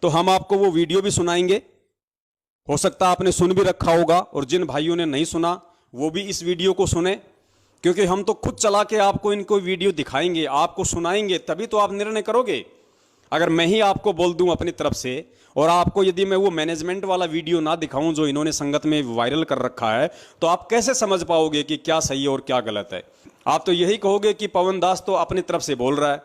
तो हम आपको वो वीडियो भी सुनाएंगे। हो सकता है आपने सुन भी रखा होगा, और जिन भाइयों ने नहीं सुना वो भी इस वीडियो को सुने, क्योंकि हम तो खुद चला के आपको इनको वीडियो दिखाएंगे, आपको सुनाएंगे, तभी तो आप निर्णय करोगे। अगर मैं ही आपको बोल दूं अपनी तरफ से, और आपको यदि मैं वो मैनेजमेंट वाला वीडियो ना दिखाऊं जो इन्होंने संगत में वायरल कर रखा है, तो आप कैसे समझ पाओगे कि क्या सही है और क्या गलत है? आप तो यही कहोगे कि पवन दास तो अपनी तरफ से बोल रहा है।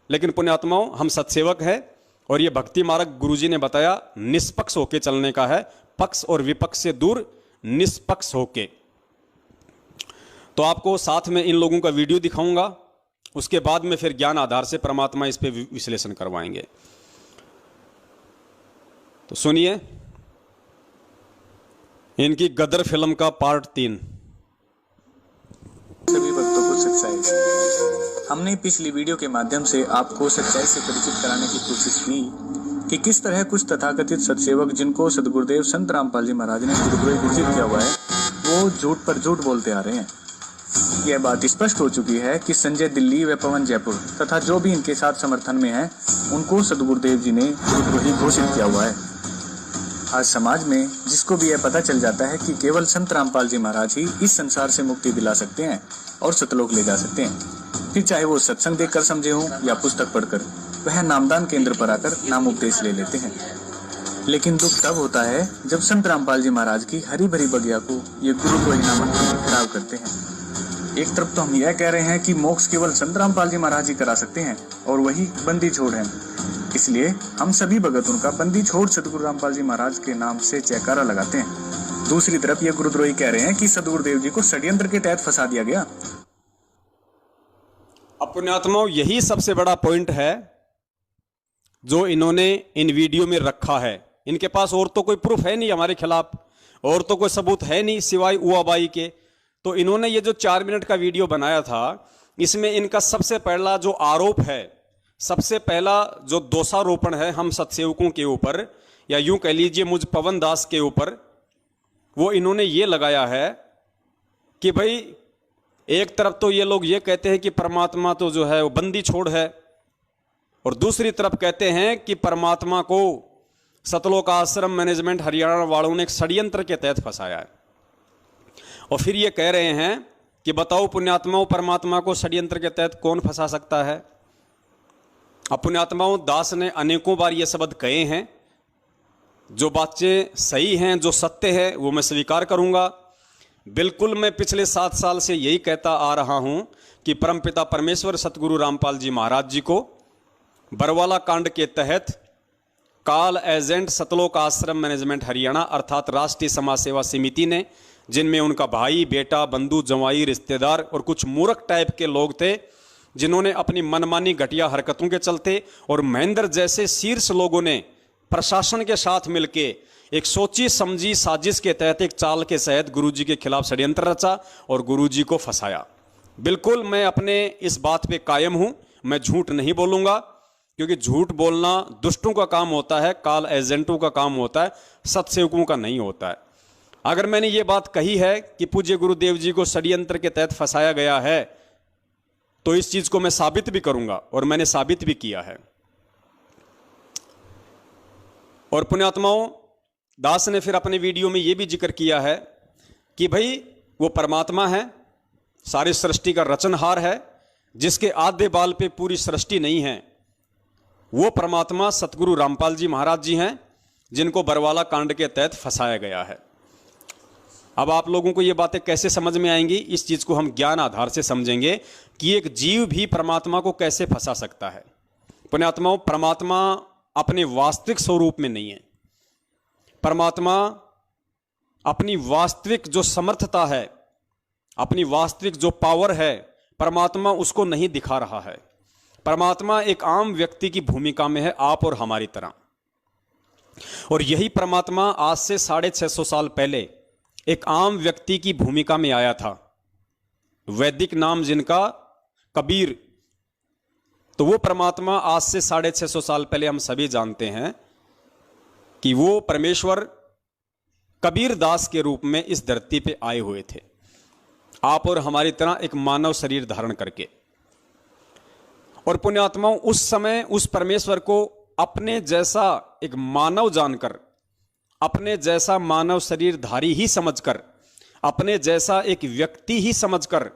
लेकिन पुण्यात्माओं, हम सत्सेवक हैं, और ये भक्ति मार्ग गुरुजी ने बताया निष्पक्ष होके चलने का है, पक्ष और विपक्ष से दूर निष्पक्ष होके। तो आपको साथ में इन लोगों का वीडियो दिखाऊंगा, उसके बाद में फिर ज्ञान आधार से परमात्मा इस पे विश्लेषण करवाएंगे। तो सुनिए इनकी गदर फिल्म का पार्ट 3। सभी भक्तों को सच्चाई। हमने पिछली वीडियो के माध्यम से आपको सच्चाई से परिचित कराने की कोशिश की कि किस तरह कुछ तथाकथित सत्सेवक, जिनको सदगुरुदेव संत रामपाल जी महाराज ने गुरुद्रोही घोषित किया हुआ है, वो झूठ पर झूठ बोलते आ रहे हैं। यह बात स्पष्ट हो चुकी है कि संजय दिल्ली व पवन जयपुर तथा जो भी इनके साथ समर्थन में है, उनको सदगुरुदेव जी ने गुरुद्रोही घोषित किया हुआ है। आज समाज में जिसको भी यह पता चल जाता है कि केवल संत रामपाल जी महाराज ही इस संसार से मुक्ति दिला सकते हैं और सतलोक ले जा सकते हैं, फिर चाहे वो सत्संग देखकर समझे हों या पुस्तक पढ़कर, वह नामदान केंद्र पर आकर नाम उपदेश ले लेते हैं। लेकिन दुख तब होता है जब संत रामपाल जी महाराज की हरी भरी बगिया को ये गुरुद्रोही नामक खराब करते हैं। एक तरफ तो हम यह कह रहे हैं कि मोक्ष केवल संत रामपाल जी महाराज ही करा सकते हैं, और वही बंदी छोड़ हैं, इसलिए हम सभी भगत उनका बंदी छोड़ सदगुरु रामपाल जी महाराज के नाम से जयकारा लगाते हैं। दूसरी तरफ ये गुरुद्रोही कह रहे हैं कि सदगुरुदेव जी को षड्यंत्र के तहत फंसा दिया गया। अब पुण्यात्माओं, यही सबसे बड़ा पॉइंट है जो इन्होंने इन वीडियो में रखा है। इनके पास और तो कोई प्रूफ है नहीं हमारे खिलाफ, और तो कोई सबूत है नहीं सिवाय उआबाई के। तो इन्होंने ये जो 4 मिनट का वीडियो बनाया था, इसमें इनका सबसे पहला जो आरोप है, सबसे पहला जो दोषारोपण है हम सत्सेवकों के ऊपर, या यूं कह लीजिए मुझ पवन दास के ऊपर, वो इन्होंने ये लगाया है कि भाई एक तरफ तो ये लोग ये कहते हैं कि परमात्मा तो जो है वो बंदी छोड़ है, और दूसरी तरफ कहते हैं कि परमात्मा को सतलोक आश्रम मैनेजमेंट हरियाणा वालों ने एक षड्यंत्र के तहत फंसाया है। और फिर ये कह रहे हैं कि बताओ पुण्यात्माओं, परमात्मा को षड्यंत्र के तहत कौन फंसा सकता है? अब पुण्यात्माओं, दास ने अनेकों बार ये शब्द कहे हैं। जो बातें सही हैं, जो सत्य है, वो मैं स्वीकार करूंगा। बिल्कुल मैं पिछले 7 साल से यही कहता आ रहा हूं कि परमपिता परमेश्वर सतगुरु रामपाल जी महाराज जी को बरवाला कांड के तहत काल एजेंट सतलोक आश्रम मैनेजमेंट हरियाणा अर्थात राष्ट्रीय समाज सेवा समिति ने, जिनमें उनका भाई, बेटा, बंधु, जवाई, रिश्तेदार और कुछ मूर्ख टाइप के लोग थे, जिन्होंने अपनी मनमानी घटिया हरकतों के चलते और महेंद्र जैसे शीर्ष लोगों ने प्रशासन के साथ मिलकर एक सोची समझी साजिश के तहत एक चाल के तहत गुरुजी के खिलाफ षड्यंत्र रचा और गुरुजी को फंसाया। बिल्कुल मैं अपने इस बात पे कायम हूं, मैं झूठ नहीं बोलूंगा, क्योंकि झूठ बोलना दुष्टों का काम होता है, काल एजेंटों का काम होता है, सत्सेवकों का नहीं होता है। अगर मैंने ये बात कही है कि पूज्य गुरुदेव जी को षड्यंत्र के तहत फंसाया गया है, तो इस चीज को मैं साबित भी करूंगा, और मैंने साबित भी किया है। और पुण्यात्माओं, दास ने फिर अपने वीडियो में यह भी जिक्र किया है कि भाई वो परमात्मा है, सारी सृष्टि का रचनहार है, जिसके आधे बाल पे पूरी सृष्टि नहीं है। वो परमात्मा सतगुरु रामपाल जी महाराज जी हैं, जिनको बरवाला कांड के तहत फंसाया गया है। अब आप लोगों को ये बातें कैसे समझ में आएंगी, इस चीज को हम ज्ञान आधार से समझेंगे कि एक जीव भी परमात्मा को कैसे फंसा सकता है। पुण्यात्माओं, परमात्मा अपने वास्तविक स्वरूप में नहीं है। परमात्मा अपनी वास्तविक जो समर्थता है, अपनी वास्तविक जो पावर है, परमात्मा उसको नहीं दिखा रहा है। परमात्मा एक आम व्यक्ति की भूमिका में है, आप और हमारी तरह। और यही परमात्मा आज से 650 साल पहले एक आम व्यक्ति की भूमिका में आया था, वैदिक नाम जिनका कबीर। तो वो परमात्मा आज से 650 साल पहले हम सभी जानते हैं कि वो परमेश्वर कबीर दास के रूप में इस धरती पे आए हुए थे, आप और हमारी तरह एक मानव शरीर धारण करके। और पुण्यात्माओं, उस समय उस परमेश्वर को अपने जैसा एक मानव जानकर, अपने जैसा मानव शरीरधारी ही समझकर, अपने जैसा एक व्यक्ति ही समझकर,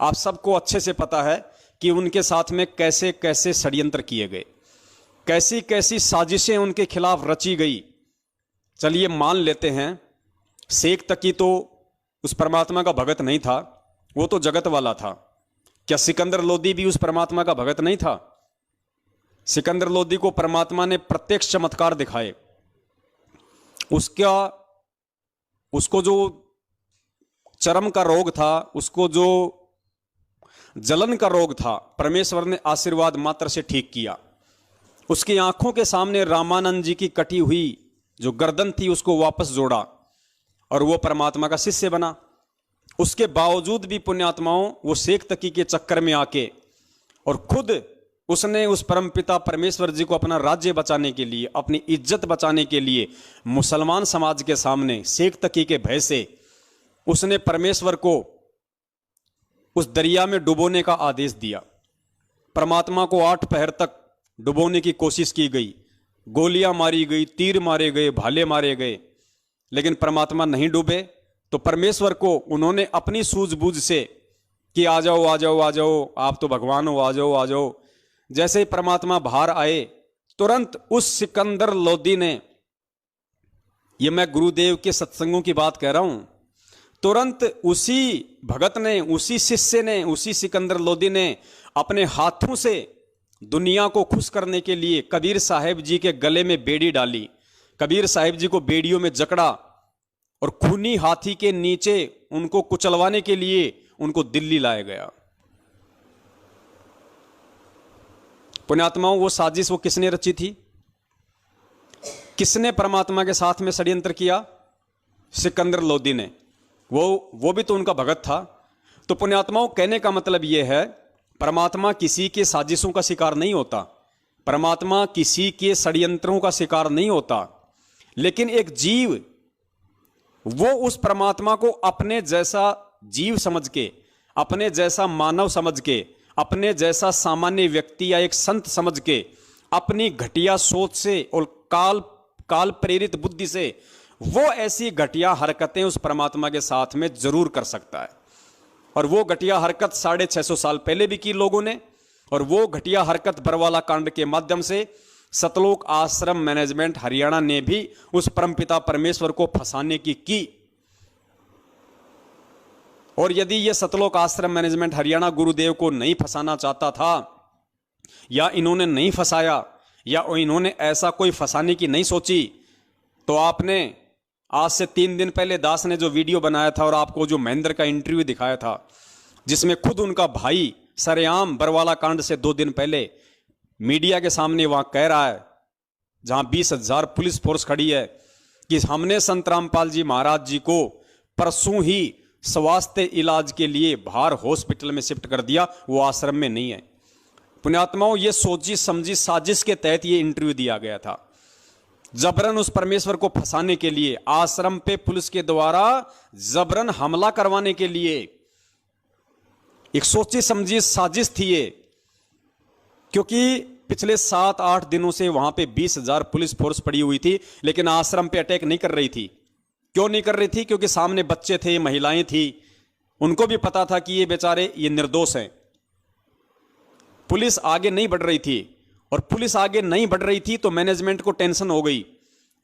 आप सबको अच्छे से पता है कि उनके साथ में कैसे कैसे षड्यंत्र किए गए, कैसी कैसी साजिशें उनके खिलाफ रची गई। चलिए मान लेते हैं शेख तकी तो उस परमात्मा का भगत नहीं था, वो तो जगत वाला था। क्या सिकंदर लोदी भी उस परमात्मा का भगत नहीं था? सिकंदर लोदी को परमात्मा ने प्रत्यक्ष चमत्कार दिखाए। उसको जो चर्म का रोग था, उसको जो जलन का रोग था, परमेश्वर ने आशीर्वाद मात्र से ठीक किया। उसकी आंखों के सामने रामानंद जी की कटी हुई जो गर्दन थी उसको वापस जोड़ा और वो परमात्मा का शिष्य बना। उसके बावजूद भी पुण्यात्माओं वो शेख तकी के चक्कर में आके और खुद उसने उस परमपिता परमेश्वर जी को अपना राज्य बचाने के लिए, अपनी इज्जत बचाने के लिए मुसलमान समाज के सामने शेख तकी के भय से उसने परमेश्वर को उस दरिया में डुबोने का आदेश दिया। परमात्मा को 8 पहर तक डुबोने की कोशिश की गई, गोलियां मारी गई, तीर मारे गए, भाले मारे गए, लेकिन परमात्मा नहीं डूबे। तो परमेश्वर को उन्होंने अपनी सूझबूझ से कि आ जाओ आ जाओ आ जाओ, आप तो भगवान हो, आ जाओ आ जाओ। जैसे ही परमात्मा बाहर आए, तुरंत उस सिकंदर लोदी ने, ये मैं गुरुदेव के सत्संगों की बात कह रहा हूं, तुरंत उसी भगत ने, उसी शिष्य ने, उसी सिकंदर लोदी ने अपने हाथों से दुनिया को खुश करने के लिए कबीर साहिब जी के गले में बेड़ी डाली, कबीर साहिब जी को बेड़ियों में जकड़ा और खूनी हाथी के नीचे उनको कुचलवाने के लिए उनको दिल्ली लाया गया। पुण्यात्माओं, वो साजिश वो किसने रची थी? किसने परमात्मा के साथ में षड्यंत्र किया? सिकंदर लोदी ने। वो भी तो उनका भगत था। तो पुण्यात्माओं, कहने का मतलब यह है, परमात्मा किसी के साजिशों का शिकार नहीं होता, परमात्मा किसी के षड्यंत्रों का शिकार नहीं होता, लेकिन एक जीव वो उस परमात्मा को अपने जैसा जीव समझ के, अपने जैसा मानव समझ के, अपने जैसा सामान्य व्यक्ति या एक संत समझ के, अपनी घटिया सोच से और काल प्रेरित बुद्धि से वो ऐसी घटिया हरकतें उस परमात्मा के साथ में जरूर कर सकता है। और वो घटिया हरकत 650 साल पहले भी की लोगों ने, और वो घटिया हरकत बरवाला कांड के माध्यम से सतलोक आश्रम मैनेजमेंट हरियाणा ने भी उस परमपिता परमेश्वर को फंसाने की। और यदि ये सतलोक आश्रम मैनेजमेंट हरियाणा गुरुदेव को नहीं फंसाना चाहता था, या इन्होंने नहीं फंसाया, या इन्होंने ऐसा कोई फंसाने की नहीं सोची, तो आपने आज से 3 दिन पहले दास ने जो वीडियो बनाया था और आपको जो महेंद्र का इंटरव्यू दिखाया था, जिसमें खुद उनका भाई सरेआम बरवाला कांड से 2 दिन पहले मीडिया के सामने वहां कह रहा है, जहां 20,000 पुलिस फोर्स खड़ी है, कि हमने संत रामपाल जी महाराज जी को परसों ही स्वास्थ्य इलाज के लिए बाहर हॉस्पिटल में शिफ्ट कर दिया, वो आश्रम में नहीं है। पुण्यात्माओं, ये सोची समझी साजिश के तहत ये इंटरव्यू दिया गया था, जबरन उस परमेश्वर को फंसाने के लिए, आश्रम पे पुलिस के द्वारा जबरन हमला करवाने के लिए एक सोची समझी साजिश थी ये। क्योंकि पिछले 7-8 दिनों से वहां पे 20,000 पुलिस फोर्स पड़ी हुई थी, लेकिन आश्रम पे अटैक नहीं कर रही थी। क्यों नहीं कर रही थी? क्योंकि सामने बच्चे थे, महिलाएं थी, उनको भी पता था कि ये बेचारे ये निर्दोष हैं। पुलिस आगे नहीं बढ़ रही थी, और पुलिस आगे नहीं बढ़ रही थी तो मैनेजमेंट को टेंशन हो गई,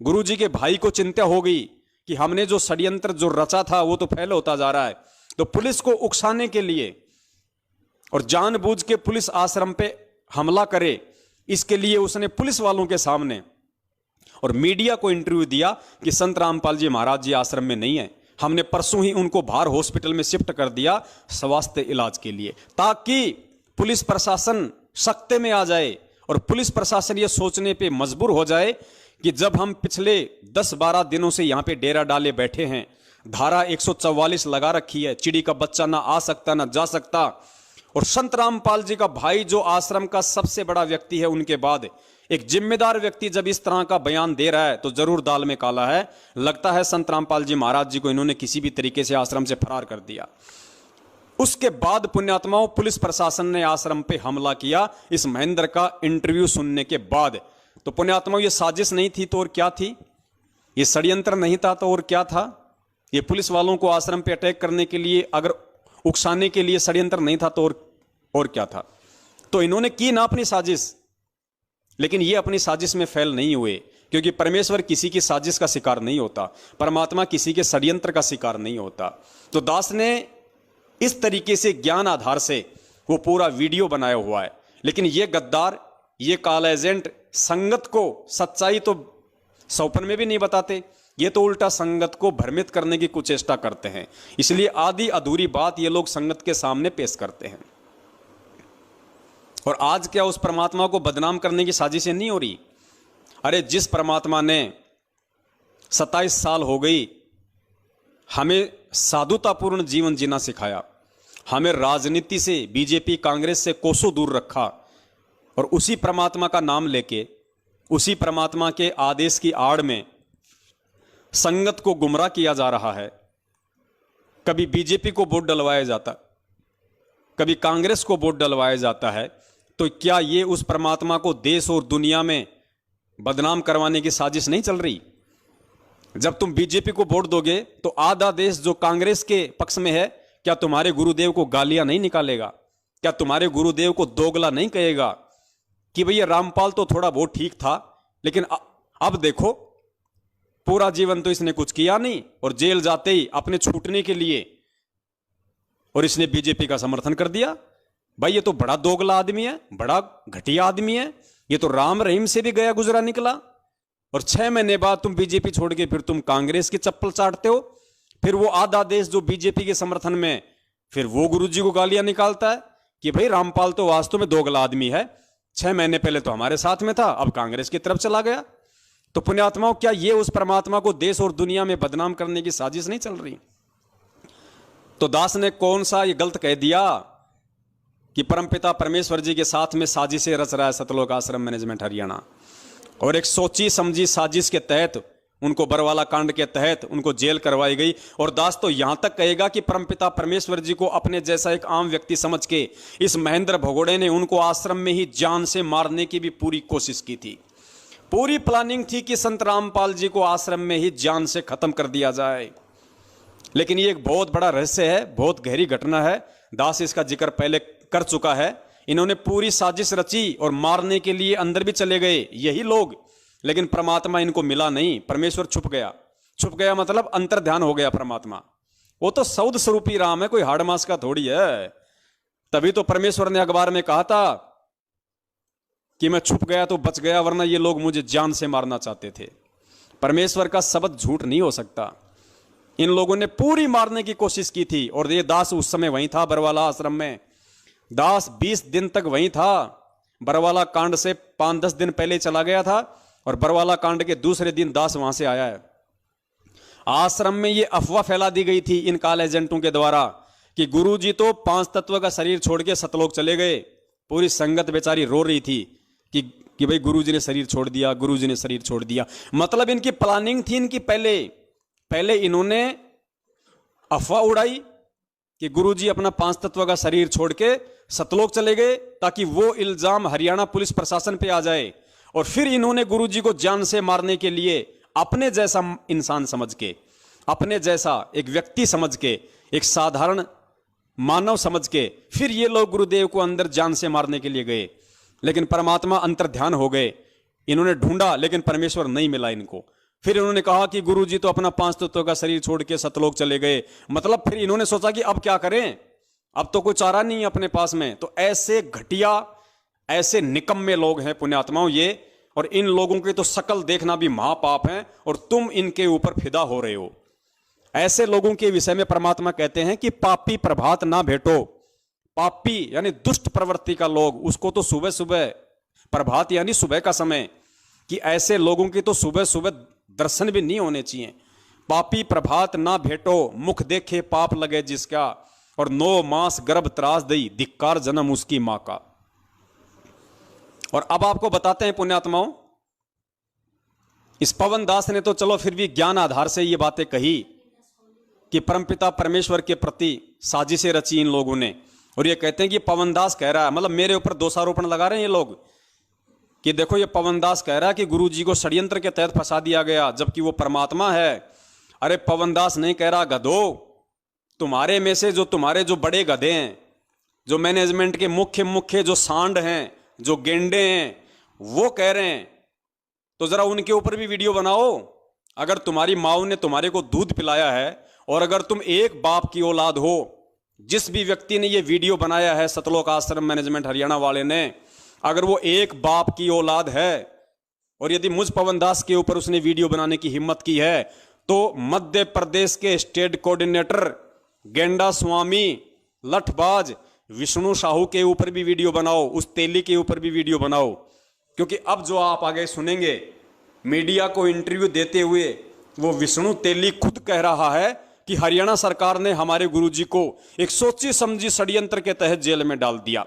गुरुजी के भाई को चिंता हो गई कि हमने जो षड्यंत्र जो रचा था वो तो फैल होता जा रहा है। तो पुलिस को उकसाने के लिए और जानबूझ के पुलिस आश्रम पे हमला करे, इसके लिए उसने पुलिस वालों के सामने और मीडिया को इंटरव्यू दिया कि संत रामपाल जी महाराज जी आश्रम में नहीं है, हमने परसों ही उनको बाहर हॉस्पिटल में शिफ्ट कर दिया स्वास्थ्य इलाज के लिए, ताकि पुलिस प्रशासन सख्ते में आ जाए और पुलिस प्रशासन ये सोचने पे मजबूर हो जाए कि जब हम पिछले 10-12 दिनों से यहां पे डेरा डाले बैठे हैं, धारा 144 लगा रखी है, चिड़ी का बच्चा ना आ सकता ना जा सकता, और संत रामपाल जी का भाई जो आश्रम का सबसे बड़ा व्यक्ति है, उनके बाद एक जिम्मेदार व्यक्ति जब इस तरह का बयान दे रहा है तो जरूर दाल में काला है। लगता है संत रामपाल जी महाराज जी को इन्होंने किसी भी तरीके से आश्रम से फरार कर दिया। उसके बाद पुण्यात्माओं, पुलिस प्रशासन ने आश्रम पे हमला किया। इस महेंद्र का इंटरव्यू सुनने के बाद तो पुण्यात्माओं, ये साजिश नहीं थी तो और क्या थी? ये षड्यंत्र नहीं था तो और क्या था? ये पुलिस वालों को आश्रम पे अटैक करने के लिए, अगर उकसाने के लिए षड्यंत्र नहीं था तो और क्या था? तो इन्होंने की ना अपनी साजिश, लेकिन ये अपनी साजिश में फेल नहीं हुए, क्योंकि परमेश्वर किसी की साजिश का शिकार नहीं होता, परमात्मा किसी के षड्यंत्र का शिकार नहीं होता। तो दास ने इस तरीके से ज्ञान आधार से वो पूरा वीडियो बनाया हुआ है। लेकिन ये गद्दार, ये काला एजेंट संगत को सच्चाई तो सौपन में भी नहीं बताते, ये तो उल्टा संगत को भ्रमित करने की कुचेष्टा करते हैं। इसलिए आधी अधूरी बात ये लोग संगत के सामने पेश करते हैं। और आज क्या उस परमात्मा को बदनाम करने की साजिशें नहीं हो रही? अरे जिस परमात्मा ने 27 साल हो गई हमें साधुतापूर्ण जीवन जीना सिखाया, हमें राजनीति से, बीजेपी कांग्रेस से कोसों दूर रखा, और उसी परमात्मा का नाम लेके, उसी परमात्मा के आदेश की आड़ में संगत को गुमराह किया जा रहा है। कभी बीजेपी को वोट डलवाया जाता, कभी कांग्रेस को वोट डलवाया जाता है। तो क्या ये उस परमात्मा को देश और दुनिया में बदनाम करवाने की साजिश नहीं चल रही? जब तुम बीजेपी को वोट दोगे तो आधा देश जो कांग्रेस के पक्ष में है, क्या तुम्हारे गुरुदेव को गालियां नहीं निकालेगा? क्या तुम्हारे गुरुदेव को दोगला नहीं कहेगा कि भैया रामपाल तो थोड़ा बहुत ठीक था, लेकिन अब देखो पूरा जीवन तो इसने कुछ किया नहीं, और जेल जाते ही अपने छूटने के लिए और इसने बीजेपी का समर्थन कर दिया? भाई ये तो बड़ा दोगला आदमी है, बड़ा घटिया आदमी है, ये तो राम रहीम से भी गया गुजरा निकला। और 6 महीने बाद तुम बीजेपी छोड़ के फिर तुम कांग्रेस की चप्पल चाटते हो। फिर वो आधा देश जो बीजेपी के समर्थन में, फिर वो गुरुजी को गालियां निकालता है कि भाई रामपाल तो वास्तव में दोगला आदमी है, 6 महीने पहले तो हमारे साथ में था, अब कांग्रेस की तरफ चला गया। तो पुण्यात्माओं, क्या ये उस परमात्मा को देश और दुनिया में बदनाम करने की साजिश नहीं चल रही? तो दास ने कौन सा ये गलत कह दिया कि परमपिता परमेश्वर जी के साथ में साजिशें रच रहा है सतलोक आश्रम मैनेजमेंट हरियाणा, और एक सोची समझी साजिश के तहत उनको बरवाला कांड के तहत उनको जेल करवाई गई। और दास तो यहां तक कहेगा कि परमपिता परमेश्वर जी को अपने जैसा एक आम व्यक्ति समझ के इस महेंद्र भगोड़े ने उनको आश्रम में ही जान से मारने की भी पूरी कोशिश की थी। पूरी प्लानिंग थी कि संत रामपाल जी को आश्रम में ही जान से खत्म कर दिया जाए। लेकिन ये एक बहुत बड़ा रहस्य है, बहुत गहरी घटना है। दास इसका जिक्र पहले कर चुका है। इन्होंने पूरी साजिश रची और मारने के लिए अंदर भी चले गए यही लोग, लेकिन परमात्मा इनको मिला नहीं, परमेश्वर छुप गया। छुप गया मतलब अंतर ध्यान हो गया परमात्मा। वो तो सौद स्वरूपी राम है, कोई हाड़ मास का थोड़ी है। तभी तो परमेश्वर ने अखबार में कहा था कि मैं छुप गया तो बच गया, वरना ये लोग मुझे जान से मारना चाहते थे। परमेश्वर का शब्द झूठ नहीं हो सकता। इन लोगों ने पूरी मारने की कोशिश की थी। और ये दास उस समय वहीं था बरवाला आश्रम में। दास 20 दिन तक वहीं था। बरवाला कांड से 5-10 दिन पहले चला गया था, और बरवाला कांड के दूसरे दिन दास वहां से आया है। आश्रम में ये अफवाह फैला दी गई थी इन काल एजेंटों के द्वारा कि गुरुजी तो 5 तत्व का शरीर छोड़ के सतलोक चले गए। पूरी संगत बेचारी रो रही थी कि भाई गुरुजी ने शरीर छोड़ दिया, गुरुजी ने शरीर छोड़ दिया। मतलब इनकी प्लानिंग थी, इनकी पहले इन्होंने अफवाह उड़ाई कि गुरुजी अपना 5 तत्व का शरीर छोड़ के सतलोक चले गए, ताकि वो इल्जाम हरियाणा पुलिस प्रशासन पे आ जाए। और फिर इन्होंने गुरुजी को जान से मारने के लिए अपने जैसा इंसान समझ के, अपने जैसा एक व्यक्ति समझ के, एक साधारण मानव समझ के, फिर ये लोग गुरुदेव को अंदर जान से मारने के लिए गए। लेकिन परमात्मा अंतर्ध्यान हो गए। इन्होंने ढूंढा लेकिन परमेश्वर नहीं मिला इनको। फिर इन्होंने कहा कि गुरुजी तो अपना 5 तत्वों का शरीर छोड़ के सतलोक चले गए। मतलब फिर इन्होंने सोचा कि अब क्या करें, अब तो कोई चारा नहीं है अपने पास में। तो ऐसे घटिया, ऐसे निकम्मे लोग हैं पुण्यात्माओं ये, और इन लोगों की तो शकल देखना भी महापाप है, और तुम इनके ऊपर फिदा हो रहे हो। ऐसे लोगों के विषय में परमात्मा कहते हैं कि पापी प्रभात ना भेटो। पापी यानी दुष्ट प्रवृत्ति का लोग, उसको तो सुबह सुबह, प्रभात यानी सुबह का समय, कि ऐसे लोगों की तो सुबह सुबह दर्शन भी नहीं होने चाहिए। पापी प्रभात ना भेटो, मुख देखे पाप लगे जिसका, और 9 मास गर्भ त्रास दई, धिक्कार जन्म उसकी मां का। और अब आपको बताते हैं पुण्यात्माओं, इस पवन दास ने तो चलो फिर भी ज्ञान आधार से ये बातें कही कि परमपिता परमेश्वर के प्रति साजिशें रची इन लोगों ने। और ये कहते हैं कि पवन दास कह रहा है, मतलब मेरे ऊपर दोषारोपण लगा रहे हैं ये लोग कि देखो ये पवन दास कह रहा है कि गुरु जी को षड्यंत्र के तहत फंसा दिया गया, जबकि वो परमात्मा है। अरे पवन दास नहीं कह रहा, गधो, तुम्हारे में से तुम्हारे जो बड़े गधे हैं, जो मैनेजमेंट के मुख्य जो सांड हैं, जो गेंडे हैं, वो कह रहे हैं। तो जरा उनके ऊपर भी वीडियो बनाओ। अगर तुम्हारी माँ ने तुम्हारे को दूध पिलाया है और अगर तुम एक बाप की औलाद हो, जिस भी व्यक्ति ने ये वीडियो बनाया है, सतलोक आश्रम मैनेजमेंट हरियाणा वाले ने, अगर वो एक बाप की औलाद है और यदि मुझ पवन दास के ऊपर उसने वीडियो बनाने की हिम्मत की है, तो मध्य प्रदेश के स्टेट कोऑर्डिनेटर गेंडा स्वामी लठबाज विष्णु साहू के ऊपर भी वीडियो बनाओ, उस तेली के ऊपर भी वीडियो बनाओ। क्योंकि अब जो आप आगे सुनेंगे मीडिया को इंटरव्यू देते हुए, वो विष्णु तेली खुद कह रहा है कि हरियाणा सरकार ने हमारे गुरुजी को एक सोची समझी षड्यंत्र के तहत जेल में डाल दिया।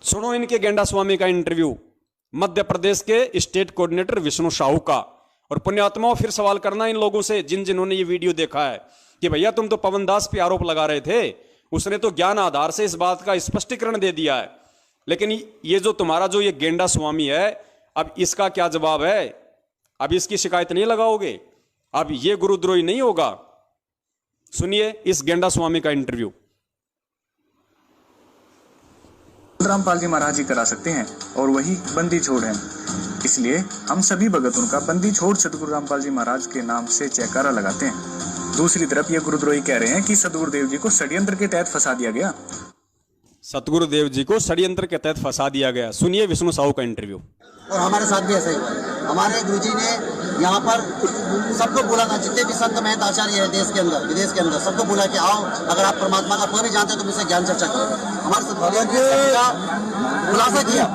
सुनो इनके गेंडा स्वामी का इंटरव्यू, मध्य प्रदेश के स्टेट कोऑर्डिनेटर विष्णु साहू का। और पुण्यात्माओं, फिर सवाल करना इन लोगों से जिन्होंने ये वीडियो देखा है कि भैया तुम तो पवन दास पे आरोप लगा रहे थे, उसने तो ज्ञान आधार से इस बात का स्पष्टीकरण दे दिया है, लेकिन ये जो तुम्हारा जो ये गेंडा स्वामी है, अब इसका क्या जवाब है? अब इसकी शिकायत नहीं लगाओगे? अब ये गुरुद्रोही नहीं होगा? सुनिए इस गेंडा स्वामी का इंटरव्यू। रामपाल जी महाराज ही करा सकते हैं और वही बंदी छोड़ है, इसलिए हम सभी भगत उनका बंदी छोड़ सदगुरु रामपाल जी महाराज के नाम से जयकारा लगाते हैं। दूसरी तरफ ये गुरुद्रोही कह रहे हैं कि सदगुरुदेव जी को षड्यंत्र के तहत फंसा दिया गया। सतगुरुदेव जी को षड्यंत्र के तहत फंसा दिया गया। सुनिए विष्णु साहू का इंटरव्यू। और हमारे साथ भी ऐसा ही हुआ है। हमारे गुरुजी ने यहाँ पर सबको बोला था, जितने भी संत महंत आचार्य है देश के अंदर विदेश के अंदर, सबको बोला कि आओ, अगर आप परमात्मा का कोई भी जानते हो तो मुझसे ज्ञान चर्चा करो। हमारे सदगुरुदेव जी का खुलासा किया,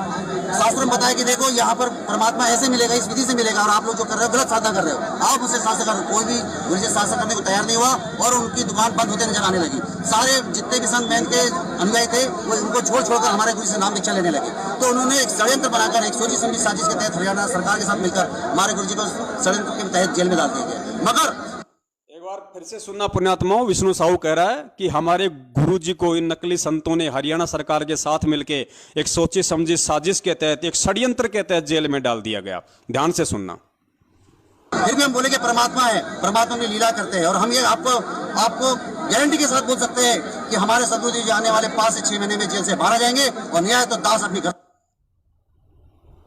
शास्त्र में बताया कि देखो यहाँ पर परमात्मा ऐसे मिलेगा, इस विधि से मिलेगा, और आप लोग जो कर रहे हो गलत साधना कर रहे हो, आओ मुझसे शास्त्र करो। कोई भी गुरु जी शास्त्र करने को तैयार नहीं हुआ और उनकी दुकान बंद होते नजर आने लगी। सारे जितने भी संत महंत के अनुयायी थे वो उनको छोड़कर हमारे गुरु से नाम दीक्षा लेने लगे। तो उन्होंने एक षड्यंत्र बनाकर एक सोची समझी साजिश के तहत हरियाणा सरकार के साथ मिलकर हमारे गुरु जी को षड्यंत्र के तहत जेल में डाल दिया गया। मगर एक बार फिर से सुनना पुण्यात्माओं, विष्णु साहू कह रहा है कि हमारे गुरुजी को इन नकली संतों ने हरियाणा सरकार के साथ मिलकर एक सोची समझी साजिश के तहत, एक षड्यंत्र के तहत जेल में डाल दिया गया। ध्यान से सुनना। फिर भी हम बोले कि परमात्मा है, परमात्मा की लीला करते हैं, और हम ये आपको गारंटी के साथ बोल सकते हैं कि हमारे सदगुरु जी आने वाले 5 से 6 महीने में जेल से बाहर आ जाएंगे और न्याय तो दास अपनी घर।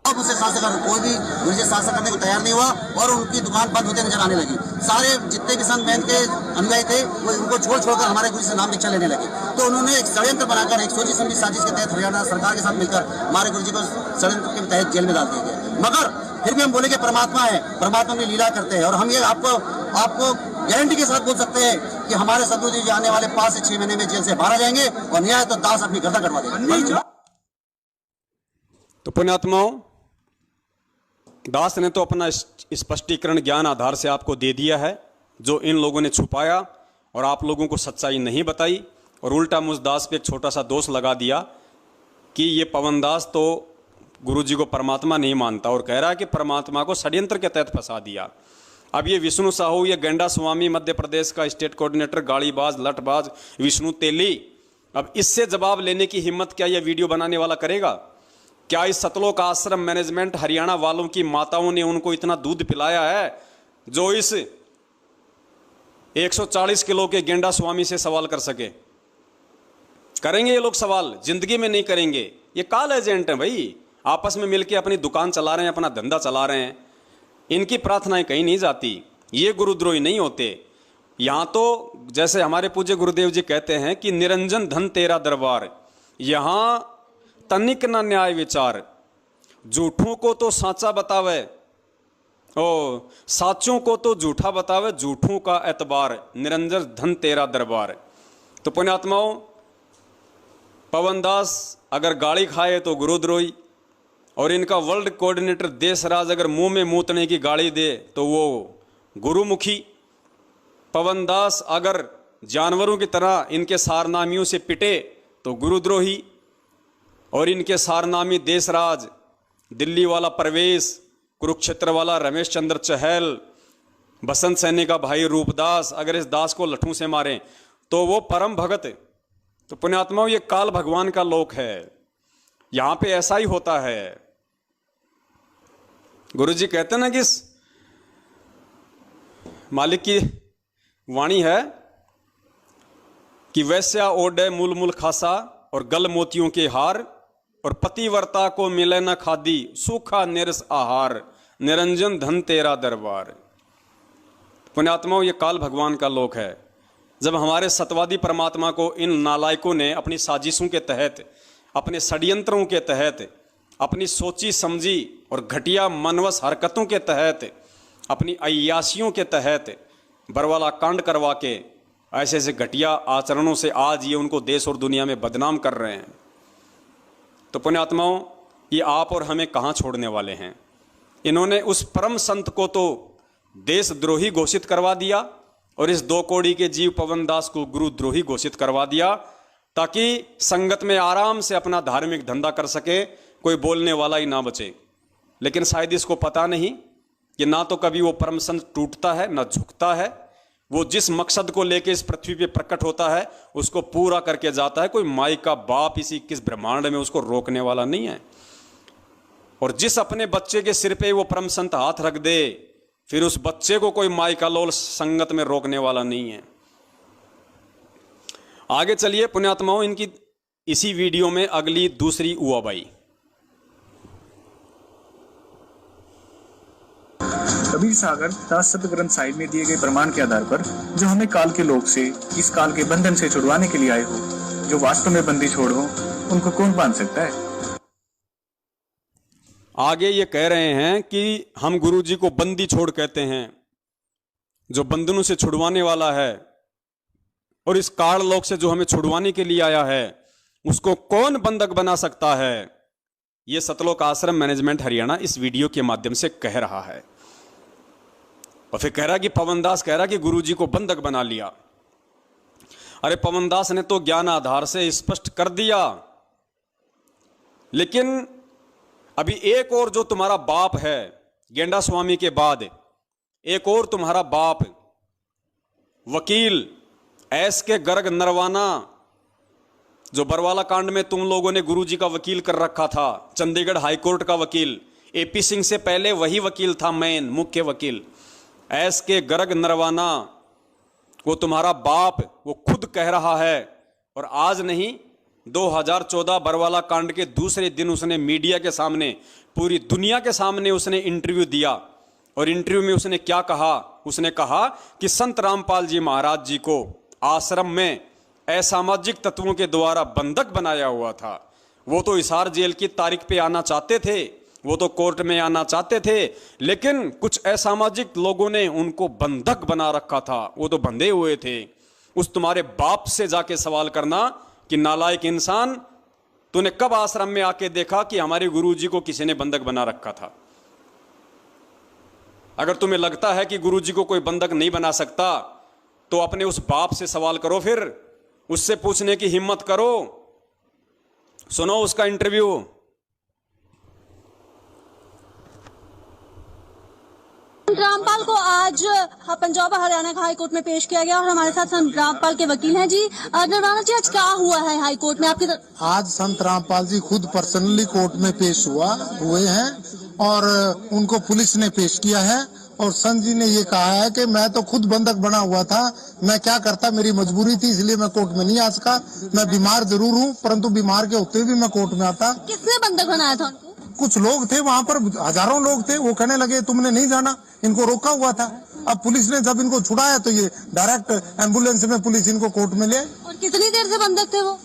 अब उसे शासन कर कोई भी गुरु जी शासन करने को तैयार नहीं हुआ और उनकी दुकान बंद होते नजर आने लगी। सारे जितने भी संत महंत के अनुयायी थे वो उनको छोड़कर हमारे गुरु से नाम दीक्षा लेने लगे। तो उन्होंने एक षड्यंत्र बनाकर एक सोची समझी साजिश के तहत हरियाणा सरकार के साथ मिलकर हमारे गुरु जी को षड्यंत्र के तहत जेल में डाल दिया गया। मगर फिर भी हम बोले कि परमात्मा है, परमात्मा की लीला करते हैं, और हम ये आपको गारंटी के साथ बोल सकते हैं कि हमारे सदगुरु जी आने वाले 5 से 6 महीने में जेल से बाहर आ जाएंगे और न्याय तो दास अपनी गर्दन करवा देंगे। तो पुण्यात्माओं, दास ने तो अपना स्पष्टीकरण ज्ञान आधार से आपको दे दिया है, जो इन लोगों ने छुपाया और आप लोगों को सच्चाई नहीं बताई, और उल्टा मुझ दास पे एक छोटा सा दोष लगा दिया कि ये पवन दास तो गुरु जी को परमात्मा नहीं मानता और कह रहा है कि परमात्मा को षड्यंत्र के तहत फंसा दिया। अब ये विष्णु साहू, ये गेंडा स्वामी, मध्य प्रदेश का स्टेट कोऑर्डिनेटर, गाड़ीबाज लठबाज विष्णु तेली, अब इससे जवाब लेने की हिम्मत क्या ये वीडियो बनाने वाला करेगा? क्या इस सतलोक आश्रम मैनेजमेंट हरियाणा वालों की माताओं ने उनको इतना दूध पिलाया है जो इस 140 किलो के गेंडा स्वामी से सवाल कर सके? करेंगे ये लोग सवाल? जिंदगी में नहीं करेंगे। ये कॉल एजेंट है भाई, आपस में मिलके अपनी दुकान चला रहे हैं, अपना धंधा चला रहे हैं। इनकी प्रार्थनाएं कहीं नहीं जाती। ये गुरुद्रोही नहीं होते। यहां तो जैसे हमारे पूज्य गुरुदेव जी कहते हैं कि निरंजन धन तेरा दरबार, यहां तनिक ना न्याय विचार, झूठों को तो साचा बतावे ओ साचों को तो झूठा बतावे, झूठों का एतबार, निरंजन धन तेरा दरबार। तो पुण्यात्माओं, पवन दास अगर गाली खाए तो गुरुद्रोही, और इनका वर्ल्ड कोऑर्डिनेटर देशराज अगर मुंह में मूतने की गाली दे तो वो गुरुमुखी। पवन दास अगर जानवरों की तरह इनके सारनामियों से पिटे तो गुरुद्रोही, और इनके सारनामी देशराज, दिल्ली वाला परवेश, कुरुक्षेत्र वाला रमेश चंद्र चहल, बसंत सैनी का भाई रूपदास, अगर इस दास को लठों से मारें तो वो परम भगत। तो पुण्यात्माओं, ये काल भगवान का लोक है, यहां पे ऐसा ही होता है। गुरुजी कहते ना कि मालिक की वाणी है कि वैश्या ओढ़े मूल मूल खासा और गल मोतियों के हार, और पतिव्रता को मिले न खादी सूखा निरस आहार, निरंजन धन तेरा दरबार। पुण्यात्माओं, ये काल भगवान का लोक है। जब हमारे सतवादी परमात्मा को इन नालायकों ने अपनी साजिशों के तहत, अपने षड्यंत्रों के तहत, अपनी सोची समझी और घटिया मनवस हरकतों के तहत, अपनी अय्यासियों के तहत बरवाला कांड करवा के ऐसे ऐसे घटिया आचरणों से आज ये उनको देश और दुनिया में बदनाम कर रहे हैं, तो पुण्यात्माओं, ये आप और हमें कहाँ छोड़ने वाले हैं। इन्होंने उस परम संत को तो देशद्रोही घोषित करवा दिया और इस 2 कौड़ी के जीव पवन दास को गुरुद्रोही घोषित करवा दिया, ताकि संगत में आराम से अपना धार्मिक धंधा कर सके, कोई बोलने वाला ही ना बचे। लेकिन शायद इसको पता नहीं कि ना तो कभी वो परम संत टूटता है ना झुकता है। वो जिस मकसद को लेके इस पृथ्वी पे प्रकट होता है उसको पूरा करके जाता है। कोई माई का बाप इसी किस ब्रह्मांड में उसको रोकने वाला नहीं है। और जिस अपने बच्चे के सिर पे वो परम संत हाथ रख दे, फिर उस बच्चे को कोई माई का लोल संगत में रोकने वाला नहीं है। आगे चलिए पुण्यात्माओं, इनकी इसी वीडियो में अगली दूसरी उआबाई। कबीर सागर दास सत ग्रंथ साहिब में दिए गए प्रमाण के आधार पर जो हमें काल के लोक से, इस काल के बंधन से छुड़वाने के लिए आए हो, जो वास्तव में बंदी छोड़ हो, उनको कौन बांध सकता है। आगे ये कह रहे हैं कि हम गुरु जी को बंदी छोड़ कहते हैं, जो बंधनों से छुड़वाने वाला है, और इस काल लोक से जो हमें छुड़वाने के लिए आया है उसको कौन बंधक बना सकता है। ये सतलोक आश्रम मैनेजमेंट हरियाणा इस वीडियो के माध्यम से कह रहा है। और फिर कह रहा कि पवनदास कह रहा कि गुरुजी को बंधक बना लिया। अरे पवनदास ने तो ज्ञान आधार से स्पष्ट कर दिया, लेकिन अभी एक और जो तुम्हारा बाप है गेंडा स्वामी के बाद, एक और तुम्हारा बाप वकील एस के गर्ग नरवाना, जो बरवाला कांड में तुम लोगों ने गुरुजी का वकील कर रखा था, चंडीगढ़ हाईकोर्ट का वकील, एपी सिंह से पहले वही वकील था, मेन मुख्य वकील एस के गर्ग नरवाना, वो तुम्हारा बाप, वो खुद कह रहा है। और आज नहीं, 2014 बरवाला कांड के दूसरे दिन उसने मीडिया के सामने, पूरी दुनिया के सामने उसने इंटरव्यू दिया। और इंटरव्यू में उसने क्या कहा? उसने कहा कि संत रामपाल जी महाराज जी को आश्रम में असामाजिक तत्वों के द्वारा बंधक बनाया हुआ था। वो तो हिसार जेल की तारीख पे आना चाहते थे, वो तो कोर्ट में आना चाहते थे, लेकिन कुछ असामाजिक लोगों ने उनको बंधक बना रखा था, वो तो बंधे हुए थे। उस तुम्हारे बाप से जाके सवाल करना कि नालायक इंसान, तूने कब आश्रम में आके देखा कि हमारे गुरुजी को किसी ने बंधक बना रखा था? अगर तुम्हें लगता है कि गुरुजी को कोई बंधक नहीं बना सकता, तो अपने उस बाप से सवाल करो, फिर उससे पूछने की हिम्मत करो। सुनो उसका इंटरव्यू। रामपाल को आज पंजाब हरियाणा का हाईकोर्ट में पेश किया गया और हमारे साथ संत रामपाल के वकील हैं। जी नरवाना जी, आज क्या हुआ है हाईकोर्ट में आपकी तरफ? आज संत रामपाल जी खुद पर्सनली कोर्ट में पेश हुए हैं और उनको पुलिस ने पेश किया है। और संत जी ने ये कहा है कि मैं तो खुद बंधक बना हुआ था, मैं क्या करता, मेरी मजबूरी थी, इसलिए मैं कोर्ट में नहीं आ सका। मैं बीमार जरूर हूँ, परंतु बीमार के होते हुए भी मैं कोर्ट में आता। किसने बंधक बनाया था उनको? कुछ लोग थे वहाँ पर, हजारों लोग थे। वो कहने लगे तुमने नहीं जाना, इनको रोका हुआ था। अब पुलिस ने जब इनको छुड़ाया तो ये डायरेक्ट एम्बुलेंस में पुलिस इनको कोर्ट में ले। और कितनी देर से बंधक थे वो?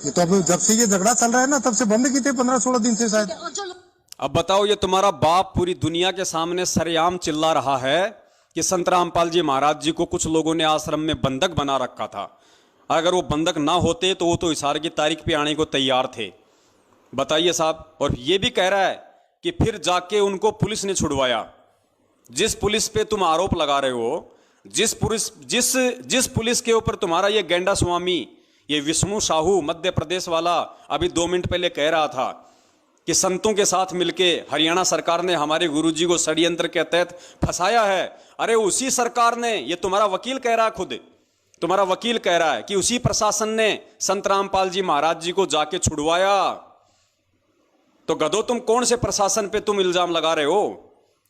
ये तो अब जब से ये झगड़ा चल रहा है ना, तब से बंद की थे, 15-16 दिन से शायद। अब बताओ, ये तुम्हारा बाप पूरी दुनिया के सामने सरेआम चिल्ला रहा है कि संत रामपाल जी महाराज जी को कुछ लोगों ने आश्रम में बंधक बना रखा था। अगर वो बंधक ना होते तो वो तो हिसार की तारीख पे आने को तैयार थे। बताइए साहब। और ये भी कह रहा है कि फिर जाके उनको पुलिस ने छुड़वाया। जिस पुलिस पे तुम आरोप लगा रहे हो, जिस पुलिस के ऊपर तुम्हारा ये गेंडा स्वामी, ये विष्णु साहू मध्य प्रदेश वाला अभी 2 मिनट पहले कह रहा था कि संतों के साथ मिलके हरियाणा सरकार ने हमारे गुरुजी को षड्यंत्र के तहत फंसाया है। अरे उसी सरकार ने, ये तुम्हारा वकील कह रहा है, खुद तुम्हारा वकील कह रहा है कि उसी प्रशासन ने संत रामपाल जी महाराज जी को जाके छुड़वाया। तो गधो, तुम कौन से प्रशासन पे तुम इल्जाम लगा रहे हो?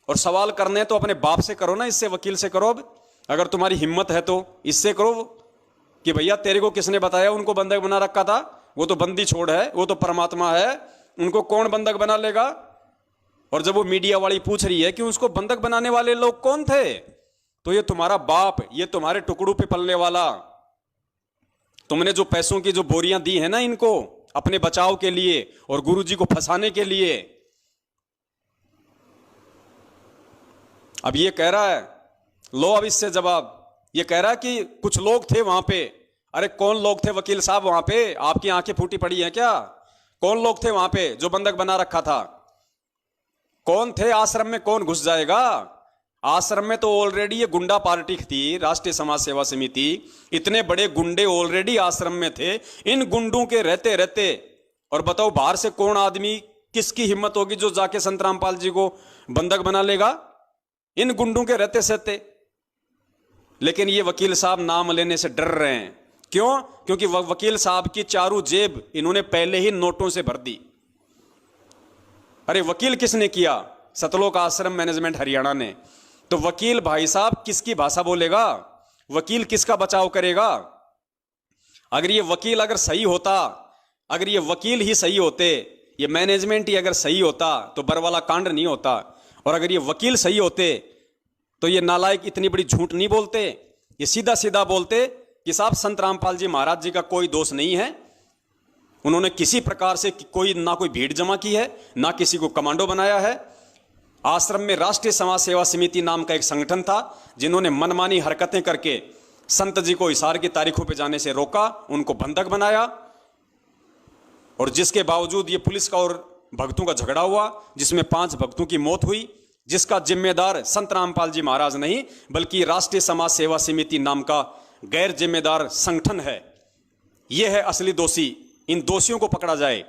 और सवाल करने तो अपने बाप से करो ना, इससे वकील से करो। अब अगर तुम्हारी हिम्मत है तो इससे करो कि भैया तेरे को किसने बताया उनको बंधक बना रखा था, वो तो बंदी छोड़ है, वो तो परमात्मा है, उनको कौन बंधक बना लेगा। और जब वो मीडिया वाली पूछ रही है कि उसको बंधक बनाने वाले लोग कौन थे, तो ये तुम्हारा बाप, ये तुम्हारे टुकड़ों पे पलने वाला, तुमने जो पैसों की जो बोरियां दी है ना इनको अपने बचाव के लिए और गुरुजी को फंसाने के लिए। अब ये कह रहा है, लो अब इससे जवाब, ये कह रहा है कि कुछ लोग थे वहां पे। अरे कौन लोग थे वकील साहब वहां पे? आपकी आंखें फूटी पड़ी हैं क्या? कौन लोग थे वहां पे जो बंधक बना रखा था? कौन थे? आश्रम में कौन घुस जाएगा? आश्रम में तो ऑलरेडी ये गुंडा पार्टी थी, राष्ट्रीय समाज सेवा समिति, इतने बड़े गुंडे ऑलरेडी आश्रम में थे। इन गुंडों के रहते रहते, और बताओ बाहर से कौन आदमी, किसकी हिम्मत होगी जो जाके संत रामपाल जी को बंधक बना लेगा? इन गुंडों के रहते सहते। लेकिन ये वकील साहब नाम लेने से डर रहे हैं। क्यों? क्योंकि वकील साहब की चारों जेब इन्होंने पहले ही नोटों से भर दी। अरे वकील किसने किया? सतलोक आश्रम मैनेजमेंट हरियाणा ने। तो वकील भाई साहब किसकी भाषा बोलेगा? वकील किसका बचाव करेगा? अगर ये वकील अगर सही होता, अगर ये वकील ही सही होते, ये मैनेजमेंट ही अगर सही होता तो बरवाला कांड नहीं होता। और अगर ये वकील सही होते तो ये नालायक इतनी बड़ी झूठ नहीं बोलते, ये सीधा सीधा बोलते कि साहब संत रामपाल जी महाराज जी का कोई दोष नहीं है, उन्होंने किसी प्रकार से कोई ना कोई भीड़ जमा की है, ना किसी को कमांडो बनाया है। आश्रम में राष्ट्रीय समाज सेवा समिति नाम का एक संगठन था जिन्होंने मनमानी हरकतें करके संत जी को हिसार की तारीखों पर जाने से रोका, उनको बंधक बनाया, और जिसके बावजूद ये पुलिस का और भक्तों का झगड़ा हुआ जिसमें 5 भक्तों की मौत हुई, जिसका जिम्मेदार संत रामपाल जी महाराज नहीं बल्कि राष्ट्रीय समाज सेवा समिति नाम का गैर जिम्मेदार संगठन है। यह है असली दोषी। इन दोषियों को पकड़ा जाए,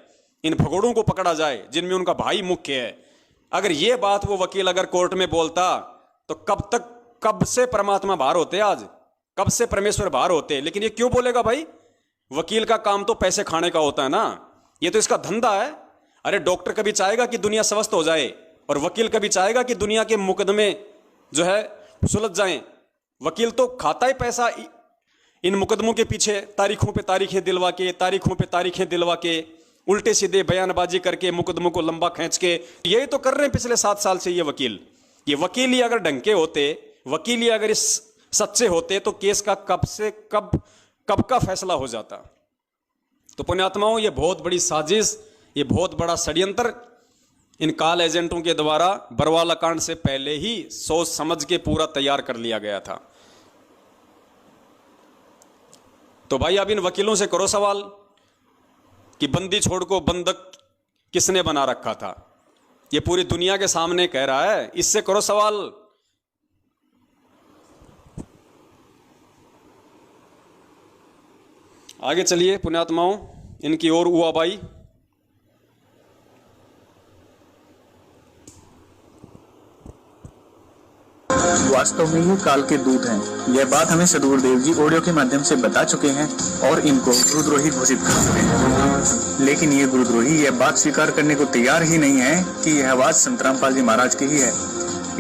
इन भगोड़ों को पकड़ा जाए जिनमें उनका भाई मुख्य है। अगर यह बात वो वकील अगर कोर्ट में बोलता तो कब से परमात्मा बाहर होते, आज कब से परमेश्वर बाहर होते। लेकिन ये क्यों बोलेगा भाई? वकील का काम तो पैसे खाने का होता है ना, ये तो इसका धंधा है। अरे डॉक्टर कभी चाहेगा कि दुनिया स्वस्थ हो जाए, और वकील कभी चाहेगा कि दुनिया के मुकदमे जो है सुलझ जाएं। वकील तो खाता ही पैसा इन मुकदमों के पीछे, तारीखों पे तारीखें दिलवा के, तारीखों पे तारीखें दिलवा के, उल्टे सीधे बयानबाजी करके मुकदमों को लंबा खींच के, यही तो कर रहे हैं पिछले 7 साल से ये वकील। ये वकील ही अगर ढंग के होते, वकील ही अगर इस सच्चे होते तो केस का कब का फैसला हो जाता। तो पुण्यात्माओं, ये बहुत बड़ी साजिश, ये बहुत बड़ा षड्यंत्र इन काल एजेंटों के द्वारा बरवाला कांड से पहले ही सोच समझ के पूरा तैयार कर लिया गया था। तो भाई अब इन वकीलों से करो सवाल कि बंदी छोड़ को बंधक किसने बना रखा था। ये पूरी दुनिया के सामने कह रहा है, इससे करो सवाल। आगे चलिए पुण्यात्माओं, इनकी ओर उआबाई। वास्तव में ये काल के दूत हैं। यह बात हमें सदगुरुदेव जी ऑडियो के माध्यम से बता चुके हैं और इनको गुरुद्रोही घोषित कर चुके हैं। लेकिन ये गुरुद्रोही यह बात स्वीकार करने को तैयार ही नहीं है कि यह आवाज संत रामपाल जी महाराज की ही है।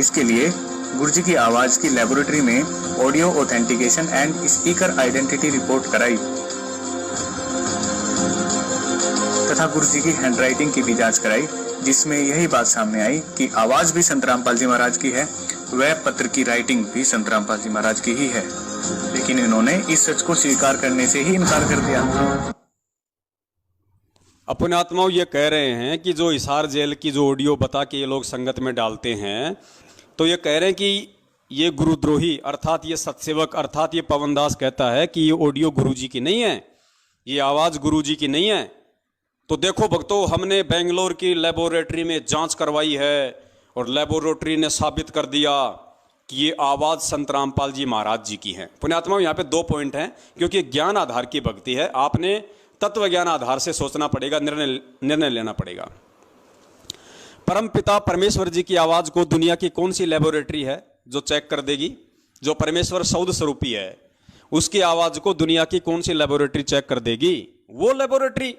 इसके लिए गुरु जी की आवाज की लेबोरेटरी में audio authentication and speaker identity report कराई तथा गुरु जी की हैंडराइटिंग की भी जांच कराई, जिसमें यही बात सामने आई कि आवाज भी संत रामपाल जी महाराज की है, वह पत्र की राइटिंग भी संत रामपाल जी महाराज की ही है। लेकिन इन्होंने इस सच को स्वीकार करने से ही इनकार कर दिया। अपने आत्माओं ये कह रहे हैं कि जो हिसार जेल की जो ऑडियो बता के ये लोग संगत में डालते हैं, तो ये कह रहे हैं कि ये गुरुद्रोही अर्थात ये सत्सेवक अर्थात ये पवनदास कहता है कि ये ऑडियो गुरुजी की नहीं है, ये आवाज गुरुजी की नहीं है। तो देखो भक्तों, हमने बेंगलोर की लेबोरेटरी में जांच करवाई है और लेबोरेटरी ने साबित कर दिया कि ये आवाज संत रामपाल जी महाराज जी की है। पुण्यात्माओं, यहाँ पे 2 पॉइंट हैं, क्योंकि ज्ञान आधार की भक्ति है। आपने तत्व ज्ञान आधार से सोचना पड़ेगा, निर्णय लेना पड़ेगा। परम पिता परमेश्वर जी की आवाज को दुनिया की कौन सी लेबोरेटरी है जो चेक कर देगी? जो परमेश्वर सौद स्वरूपी है, उसकी आवाज को दुनिया की कौन सी लेबोरेटरी चेक कर देगी? वो लेबोरेटरी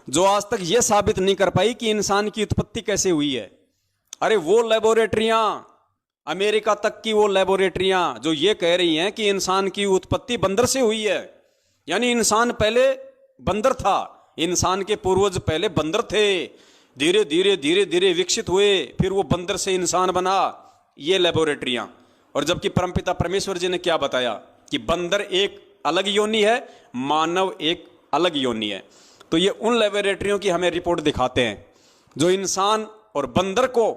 जो आज तक यह साबित नहीं कर पाई कि इंसान की उत्पत्ति कैसे हुई है, अरे वो लेबोरेटरियां, अमेरिका तक की वो लेबोरेटरियां जो ये कह रही हैं कि इंसान की उत्पत्ति बंदर से हुई है, यानी इंसान पहले बंदर था, इंसान के पूर्वज पहले बंदर थे, धीरे धीरे धीरे धीरे विकसित हुए, फिर वो बंदर से इंसान बना, ये लेबोरेटरियां। और जबकि परमपिता परमेश्वर जी ने क्या बताया कि बंदर एक अलग योनि है, मानव एक अलग योनि है। तो ये उन लेबोरेटरियों की हमें रिपोर्ट दिखाते हैं जो इंसान और बंदर को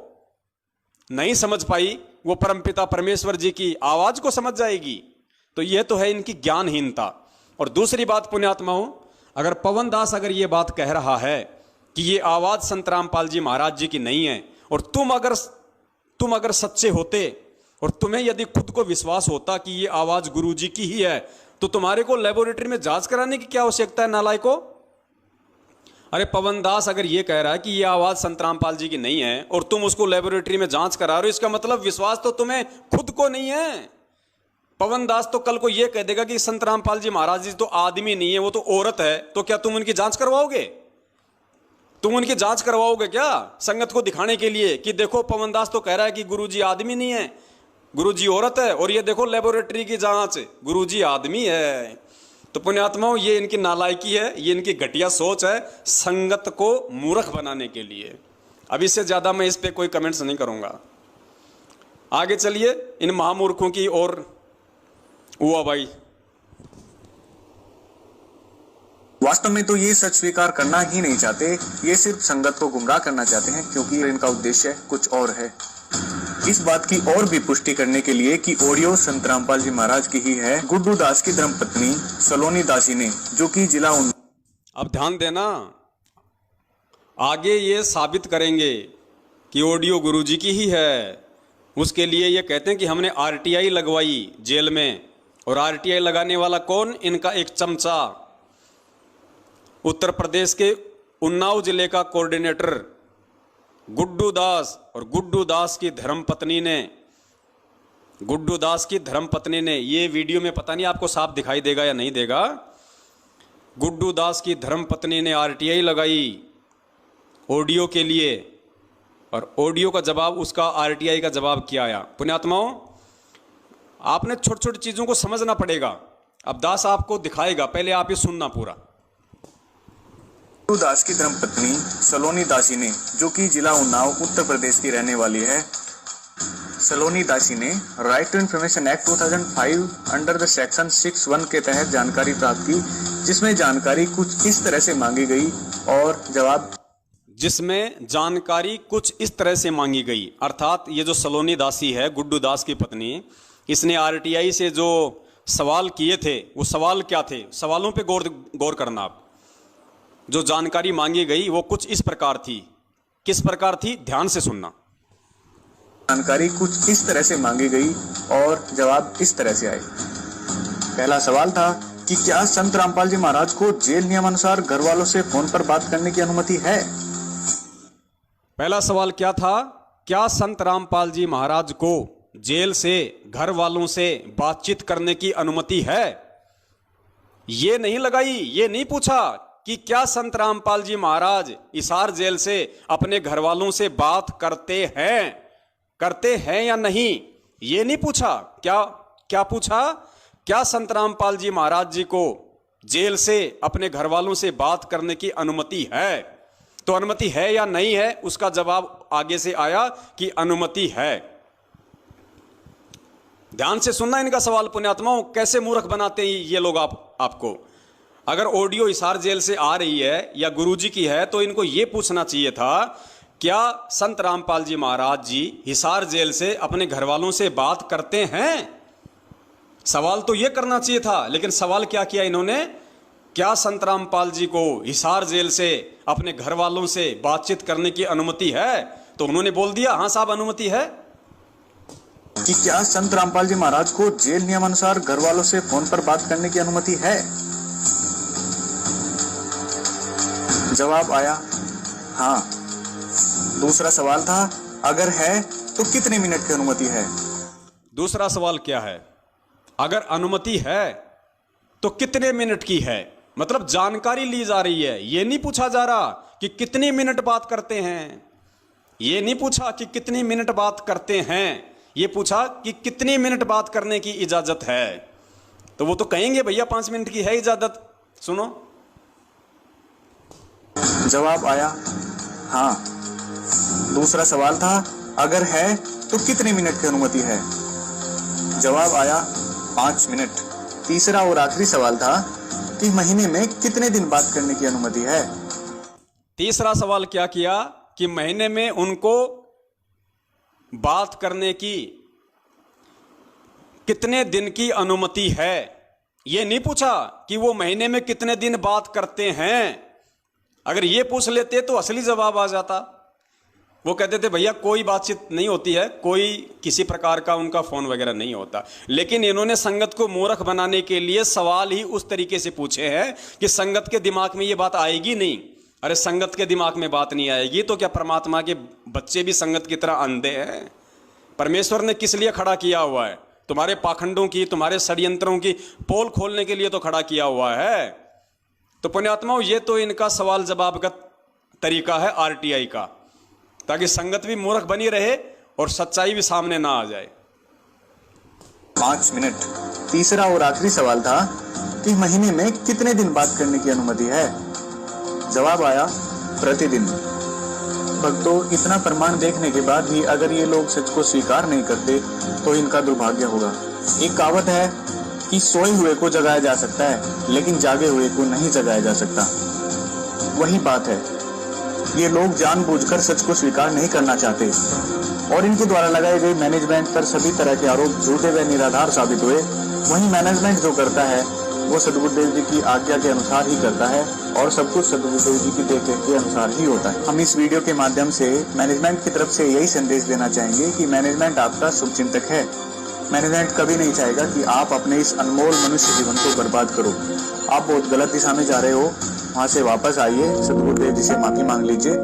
नहीं समझ पाई, वो परमपिता परमेश्वर जी की आवाज को समझ जाएगी। तो यह तो है इनकी ज्ञानहीनता। और दूसरी बात पुण्यात्माओं, अगर पवन दास अगर ये बात कह रहा है कि ये आवाज संत रामपाल जी महाराज जी की नहीं है, और तुम अगर सच्चे होते और तुम्हें यदि खुद को विश्वास होता कि ये आवाज गुरु जी की ही है, तो तुम्हारे को लेबोरेटरी में जांच कराने की क्या आवश्यकता है नालायको? अरे पवन दास अगर ये कह रहा है कि ये आवाज संत रामपाल जी की नहीं है और तुम उसको लेबोरेटरी में जांच करा रहे हो, इसका मतलब विश्वास तो तुम्हें खुद को नहीं है। पवन दास तो कल को ये कह देगा कि संत रामपाल जी महाराज जी तो आदमी नहीं है, वो तो औरत है, तो क्या तुम उनकी जांच करवाओगे? तुम उनकी जांच करवाओगे क्या संगत को दिखाने के लिए कि देखो पवन दास तो कह रहा है कि गुरुजी आदमी नहीं है, गुरुजी औरत है, और ये देखो लेबोरेटरी की जांच, गुरुजी आदमी है। तो पुण्यात्माओं, ये इनकी नालायकी है, ये इनकी घटिया सोच है संगत को मूर्ख बनाने के लिए। अब इससे ज्यादा मैं इस पे कोई कमेंट्स नहीं करूंगा। आगे चलिए इन महामूर्खों की और हुआ भाई। वास्तव में तो ये सच स्वीकार करना ही नहीं चाहते, ये सिर्फ संगत को गुमराह करना चाहते हैं, क्योंकि इनका उद्देश्य कुछ और है। इस बात की और भी पुष्टि करने के लिए कि ऑडियो संत रामपाल जी महाराज की ही है, गुड्डू दास की धर्मपत्नी सलोनी दासी ने, जो कि जिला अब ध्यान देना, आगे ये साबित करेंगे कि ऑडियो गुरुजी की ही है। उसके लिए ये कहते हैं कि हमने आरटीआई लगवाई जेल में, और आरटीआई लगाने वाला कौन? इनका एक चमचा, उत्तर प्रदेश के उन्नाव जिले का कोऑर्डिनेटर गुड्डू दास। और गुड्डू दास की धर्मपत्नी ने ये वीडियो में पता नहीं आपको साफ दिखाई देगा या नहीं देगा, गुड्डू दास की धर्मपत्नी ने आरटीआई लगाई ऑडियो के लिए, और ऑडियो का जवाब, उसका आरटीआई का जवाब क्या आया? पुण्यात्माओं, आपने छोटी छोटी चीजों को समझना पड़ेगा। अब दास आपको दिखाएगा, पहले आप ये सुनना पूरा। गुड्डू दास की धर्मपत्नी सलोनी दासी ने, जो कि जिला उन्नाव उत्तर प्रदेश की रहने वाली है, सलोनी दासी ने right to information act 2005 under the section 6(1) के तहत जानकारी प्राप्त की, जिसमें जानकारी कुछ इस तरह से मांगी गई और जवाब जिसमें जानकारी कुछ इस तरह से मांगी गई। अर्थात ये जो सलोनी दासी है, गुड्डू दास की पत्नी, इसने आरटीआई से जो सवाल किए थे, वो सवाल क्या थे? सवालों पे गौर करना आप। जो जानकारी मांगी गई वो कुछ इस प्रकार थी। किस प्रकार थी? ध्यान से सुनना। जानकारी कुछ इस तरह से मांगी गई और जवाब इस तरह से आए। पहला सवाल था कि क्या संत रामपाल जी महाराज को जेल नियमानुसार घर वालों से फोन पर बात करने की अनुमति है? पहला सवाल क्या था? क्या संत रामपाल जी महाराज को जेल से घर वालों से बातचीत करने की अनुमति है? ये नहीं लगाई, ये नहीं पूछा कि क्या संत रामपाल जी महाराज हिसार जेल से अपने घर वालों से बात करते हैं या नहीं, ये नहीं पूछा। क्या पूछा? क्या संत रामपाल जी महाराज जी को जेल से अपने घर वालों से बात करने की अनुमति है? तो अनुमति है या नहीं है, उसका जवाब आगे से आया कि अनुमति है। ध्यान से सुनना इनका सवाल पुण्यात्माओं, कैसे मूर्ख बनाते हैं ये लोग आपको। अगर ऑडियो हिसार जेल से आ रही है या गुरुजी की है, तो इनको यह पूछना चाहिए था, क्या संत रामपाल जी महाराज जी हिसार जेल से अपने घर वालों से बात करते हैं? सवाल तो यह करना चाहिए था, लेकिन सवाल क्या किया इन्होंने? क्या संत रामपाल जी को हिसार जेल से अपने घर वालों से बातचीत करने की अनुमति है? तो उन्होंने बोल दिया, हाँ साहब अनुमति है। कि क्या संत रामपाल जी महाराज को जेल नियमानुसार घर वालों से फोन पर बात करने की अनुमति है? जवाब आया हाँ। दूसरा सवाल था, अगर है तो कितने मिनट की अनुमति है? दूसरा सवाल क्या है? अगर अनुमति है तो कितने मिनट की है? मतलब जानकारी ली जा रही है, यह नहीं पूछा जा रहा कि कितने मिनट बात करते हैं। ये नहीं पूछा कि कितनी मिनट बात करते हैं, ये पूछा कि कितनी मिनट बात करने की इजाजत है। तो वो तो कहेंगे भैया 5 मिनट की है इजाजत। सुनो, जवाब आया हाँ। दूसरा सवाल था अगर है तो कितने मिनट की अनुमति है? जवाब आया 5 मिनट। तीसरा और आखिरी सवाल था कि महीने में कितने दिन बात करने की अनुमति है? तीसरा सवाल क्या किया कि महीने में उनको बात करने की कितने दिन की अनुमति है। यह नहीं पूछा कि वो महीने में कितने दिन बात करते हैं। अगर ये पूछ लेते तो असली जवाब आ जाता। वो कहते थे भैया कोई बातचीत नहीं होती है, कोई किसी प्रकार का उनका फोन वगैरह नहीं होता। लेकिन इन्होंने संगत को मूर्ख बनाने के लिए सवाल ही उस तरीके से पूछे हैं कि संगत के दिमाग में ये बात आएगी नहीं। अरे संगत के दिमाग में बात नहीं आएगी तो क्या परमात्मा के बच्चे भी संगत की तरह अंधे हैं? परमेश्वर ने किस लिए खड़ा किया हुआ है? तुम्हारे पाखंडों की, तुम्हारे षड्यंत्रों की पोल खोलने के लिए तो खड़ा किया हुआ है। तो पुण्यात्माओं, ये तो इनका सवाल जवाब का तरीका है आरटीआई का, ताकि संगत भी मूर्ख बनी रहे और सच्चाई भी सामने ना आ जाए। 5 मिनट। तीसरा और आखिरी सवाल था कि महीने में कितने दिन बात करने की अनुमति है? जवाब आया प्रतिदिन। भक्तों, इतना प्रमाण देखने के बाद भी अगर ये लोग सच को स्वीकार नहीं करते तो इनका दुर्भाग्य होगा। एक कहावत है कि सोए हुए को जगाया जा सकता है लेकिन जागे हुए को नहीं जगाया जा सकता। वही बात है, ये लोग जानबूझकर सच को स्वीकार नहीं करना चाहते और इनके द्वारा लगाए गए मैनेजमेंट पर सभी तरह के आरोप झूठे व निराधार साबित हुए। वही मैनेजमेंट जो करता है वो सद्गुरुदेव जी की आज्ञा के अनुसार ही करता है और सब कुछ सद्गुरुदेव जी की देखरेख के अनुसार ही होता है। हम इस वीडियो के माध्यम से मैनेजमेंट की तरफ से यही संदेश देना चाहेंगे कि मैनेजमेंट आपका शुभचिंतक है। मैनेजमेंट कभी नहीं चाहेगा कि आप अपने इस अनमोल मनुष्य जीवन को बर्बाद करो। आप बहुत गलत दिशा में जा रहे हो, वहां से वापस आइए, सद्गुरुदेव जी से माफी मांग लीजिए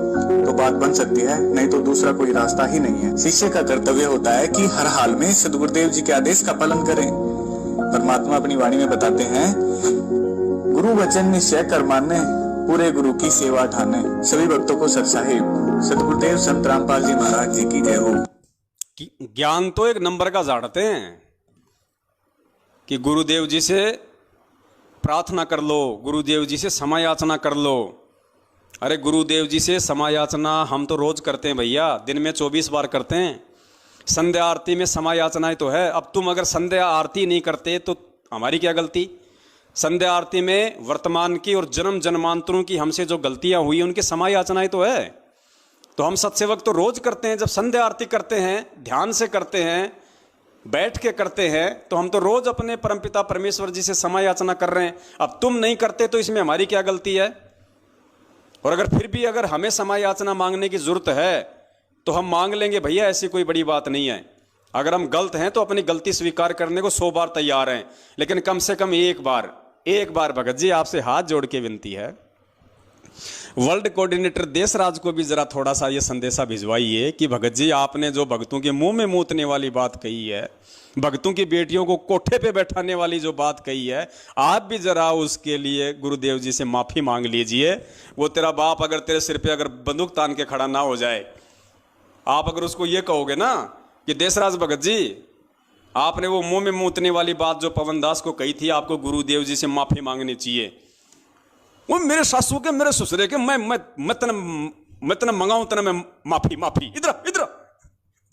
तो बात बन सकती है, नहीं तो दूसरा कोई रास्ता ही नहीं है। शिष्य का कर्तव्य होता है कि हर हाल में सद्गुरुदेव जी के आदेश का पालन करें। परमात्मा अपनी वाणी में बताते हैं, गुरु वचन निश्चय कर माने, पूरे गुरु की सेवा ठाने। सभी भक्तों को सत साहिब सद्गुरुदेव संत रामपाल जी महाराज जी की जय हो। ज्ञान तो एक नंबर का झाड़ते हैं कि गुरुदेव जी से प्रार्थना कर लो, गुरुदेव जी से क्षमा याचना कर लो। अरे गुरुदेव जी से क्षमा याचना हम तो रोज करते हैं भैया, दिन में 24 बार करते हैं। संध्या आरती में क्षमा याचना ही तो है। अब तुम अगर संध्या आरती नहीं करते तो हमारी क्या गलती? संध्या आरती में वर्तमान की और जन्म जन्मांतरों की हमसे जो गलतियां हुई उनकी क्षमा याचना ही तो है। तो हम सत्सेवक तो रोज करते हैं, जब संध्या आरती करते हैं, ध्यान से करते हैं, बैठ के करते हैं, तो हम तो रोज अपने परमपिता परमेश्वर जी से क्षमा याचना कर रहे हैं। अब तुम नहीं करते तो इसमें हमारी क्या गलती है? और अगर फिर भी अगर हमें क्षमा याचना मांगने की जरूरत है तो हम मांग लेंगे भैया, ऐसी कोई बड़ी बात नहीं है। अगर हम गलत हैं तो अपनी गलती स्वीकार करने को 100 बार तैयार हैं, लेकिन कम से कम एक बार भगत जी आपसे हाथ जोड़ के विनती है, वर्ल्ड कोऑर्डिनेटर देशराज को भी जरा थोड़ा सा ये संदेशा भिजवाइए कि भगत जी आपने जो भक्तों के मुंह में मूतने वाली बात कही है, भक्तों की बेटियों को कोठे पे बैठाने वाली जो बात कही है, आप भी जरा उसके लिए गुरुदेव जी से माफी मांग लीजिए। वो तेरा बाप अगर तेरे सिर पे अगर बंदूक तान के खड़ा ना हो जाए, आप अगर उसको ये कहोगे ना कि देशराज भगत जी आपने वो मुंह में मूतने वाली बात जो पवन दास को कही थी, आपको गुरुदेव जी से माफी मांगनी चाहिए। वो मेरे सासू के मेरे ससुरे के मैं तना मंगाऊं तना मैं माफी इधर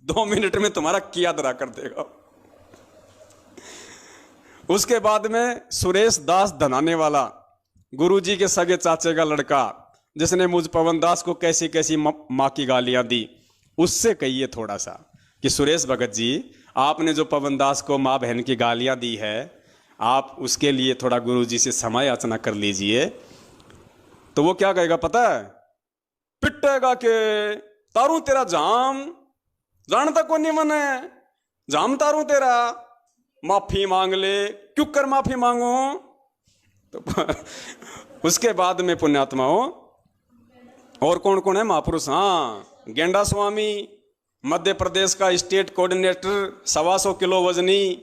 2 मिनट में तुम्हारा किया दरा कर देगा। उसके बाद में सुरेश दास धनाने वाला, गुरुजी के सगे चाचे का लड़का, जिसने मुझ पवन दास को कैसी कैसी माँ की गालियां दी, उससे कहिए थोड़ा सा कि सुरेश भगत जी आपने जो पवन दास को माँ बहन की गालियां दी है, आप उसके लिए थोड़ा गुरुजी से क्षमा याचना कर लीजिए। तो वो क्या कहेगा पता है? पिटेगा के तारू तेरा जाम जानता को नहीं मने जाम तारू तेरा, माफी मांग ले, क्यों कर माफी मांगो। तो उसके बाद में पुण्यात्माओं और कौन कौन है महापुरुष? हाँ, गेंडा स्वामी मध्य प्रदेश का स्टेट कोऑर्डिनेटर 125 किलो वजनी,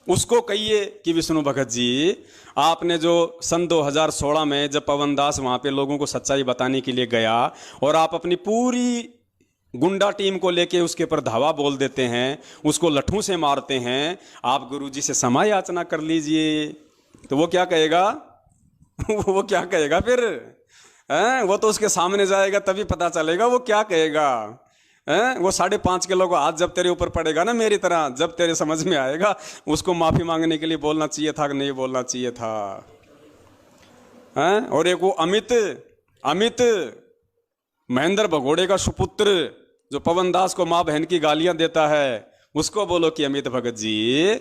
उसको कहिए कि विष्णु भगत जी आपने जो सन 2016 में जब पवन दास वहाँ पे लोगों को सच्चाई बताने के लिए गया और आप अपनी पूरी गुंडा टीम को लेके उसके ऊपर धावा बोल देते हैं, उसको लठों से मारते हैं। आप गुरुजी से क्षमा याचना कर लीजिए, तो वो क्या कहेगा? वो क्या कहेगा फिर? वो तो उसके सामने जाएगा तभी पता चलेगा वो क्या कहेगा। वो 5.5 किलो का हाथ जब तेरे ऊपर पड़ेगा ना मेरी तरह, जब तेरे समझ में आएगा उसको माफी मांगने के लिए बोलना चाहिए था कि नहीं बोलना चाहिए था। और एक वो अमित महेंद्र भगोड़े का सुपुत्र जो पवन दास को माँ बहन की गालियां देता है, उसको बोलो कि अमित भगत जी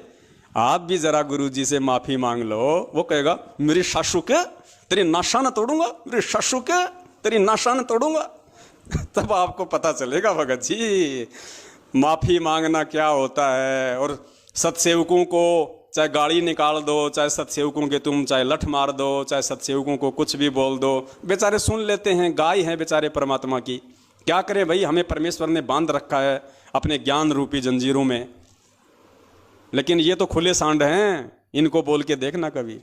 आप भी जरा गुरुजी से माफी मांग लो। वो कहेगा मेरी सासू के तेरी नाशान तोड़ूंगा, मेरी सासू के तेरी नाशान तोड़ूंगा। तब आपको पता चलेगा भगत जी माफी मांगना क्या होता है। और सत्सेवकों को चाहे गाड़ी निकाल दो, चाहे सत्सेवकों के तुम चाहे लठ मार दो, चाहे सत्सेवकों को कुछ भी बोल दो, बेचारे सुन लेते हैं। गाय हैं बेचारे परमात्मा की, क्या करें भाई, हमें परमेश्वर ने बांध रखा है अपने ज्ञान रूपी जंजीरों में। लेकिन ये तो खुले सांड हैं, इनको बोल के देखना कभी।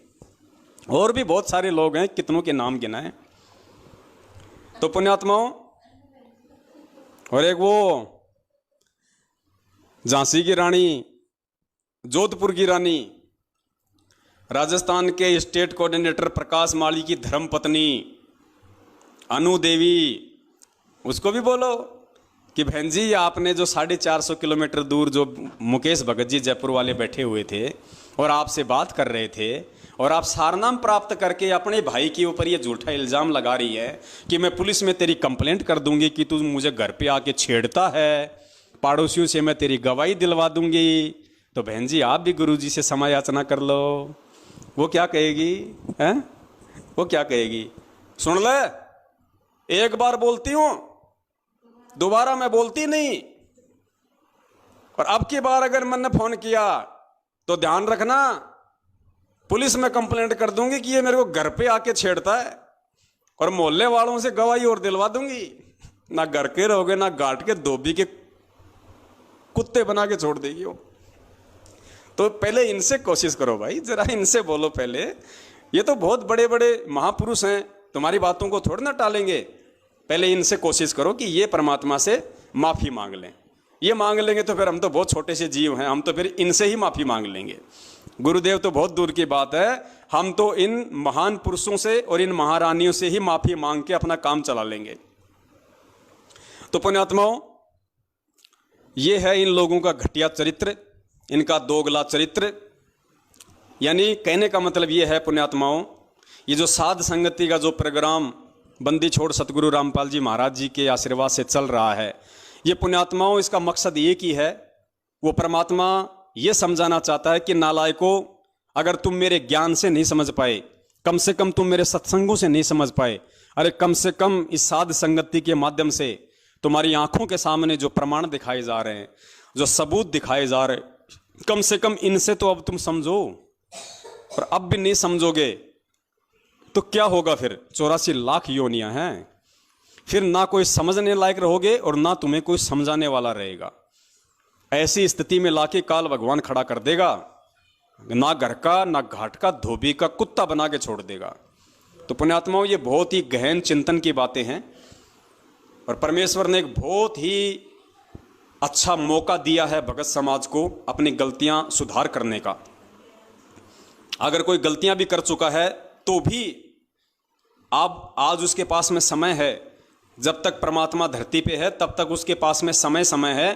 और भी बहुत सारे लोग हैं, कितनों के नाम गिनाएं। तो पुण्यात्माओं, और एक वो झांसी की रानी, जोधपुर की रानी, राजस्थान के स्टेट कोऑर्डिनेटर प्रकाश माली की धर्मपत्नी अनु देवी, उसको भी बोलो कि बहन जी आपने जो 450 किलोमीटर दूर जो मुकेश भगत जी जयपुर वाले बैठे हुए थे और आपसे बात कर रहे थे, और आप सारनाम प्राप्त करके अपने भाई के ऊपर ये झूठा इल्जाम लगा रही है कि मैं पुलिस में तेरी कंप्लेंट कर दूंगी कि तू मुझे घर पे आके छेड़ता है, पड़ोसियों से मैं तेरी गवाही दिलवा दूंगी। तो बहन जी आप भी गुरुजी से क्षमा याचना कर लो। वो क्या कहेगी? हैं? वो क्या कहेगी? सुन ले, एक बार बोलती हूं, दोबारा मैं बोलती नहीं। और अब की बार अगर मैंने फोन किया तो ध्यान रखना, पुलिस में कंप्लेंट कर दूंगी कि ये मेरे को घर पे आके छेड़ता है, और मोहल्ले वालों से गवाही और दिलवा दूंगी। ना घर के रहोगे ना घाट के धोबी के कुत्ते बना के छोड़ देगी वो। तो पहले इनसे कोशिश करो भाई, जरा इनसे बोलो पहले। ये तो बहुत बड़े बड़े महापुरुष हैं, तुम्हारी बातों को थोड़ा ना टालेंगे। पहले इनसे कोशिश करो कि ये परमात्मा से माफी मांग लें। ये मांग लेंगे तो फिर हम तो बहुत छोटे से जीव हैं, हम तो फिर इनसे ही माफी मांग लेंगे। गुरुदेव तो बहुत दूर की बात है, हम तो इन महान पुरुषों से और इन महारानियों से ही माफी मांग के अपना काम चला लेंगे। तो पुण्यात्माओं, ये है इन लोगों का घटिया चरित्र, इनका दोगला चरित्र। यानी कहने का मतलब ये है पुण्यात्माओं, ये जो साध संगति का जो प्रोग्राम बंदी छोड़ सतगुरु रामपाल जी महाराज जी के आशीर्वाद से चल रहा है, ये पुण्यात्माओं इसका मकसद एक ही है। वो परमात्मा ये समझाना चाहता है कि नालायकों, अगर तुम मेरे ज्ञान से नहीं समझ पाए, कम से कम तुम मेरे सत्संगों से नहीं समझ पाए, अरे कम से कम इस साध संगति के माध्यम से तुम्हारी आंखों के सामने जो प्रमाण दिखाए जा रहे हैं, जो सबूत दिखाए जा रहे हैं, कम से कम इनसे तो अब तुम समझो। और अब भी नहीं समझोगे तो क्या होगा फिर? 84 लाख योनियां हैं, फिर ना कोई समझने लायक रहोगे और ना तुम्हें कोई समझाने वाला रहेगा। ऐसी स्थिति में लाके काल भगवान खड़ा कर देगा, ना घर का ना घाट का, धोबी का कुत्ता बना के छोड़ देगा। तो पुण्यात्माओं, ये बहुत ही गहन चिंतन की बातें हैं, और परमेश्वर ने एक बहुत ही अच्छा मौका दिया है भगत समाज को अपनी गलतियां सुधार करने का। अगर कोई गलतियां भी कर चुका है तो भी अब आज उसके पास में समय है, जब तक परमात्मा धरती पे है तब तक उसके पास में समय है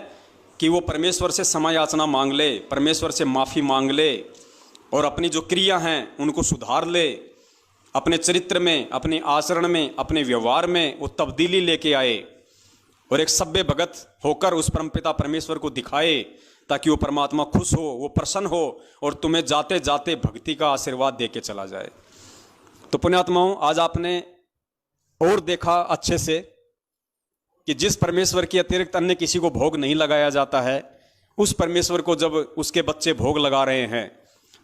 कि वो परमेश्वर से क्षमा याचना मांग ले, परमेश्वर से माफ़ी मांग ले, और अपनी जो क्रिया हैं उनको सुधार ले, अपने चरित्र में, अपने आचरण में, अपने व्यवहार में वो तब्दीली लेके आए, और एक सभ्य भगत होकर उस परमपिता परमेश्वर को दिखाए, ताकि वो परमात्मा खुश हो, वो प्रसन्न हो, और तुम्हें जाते जाते भक्ति का आशीर्वाद दे के चला जाए। तो पुण्यात्माओं, आज आपने और देखा अच्छे से कि जिस परमेश्वर के अतिरिक्त अन्य किसी को भोग नहीं लगाया जाता है, उस परमेश्वर को जब उसके बच्चे भोग लगा रहे हैं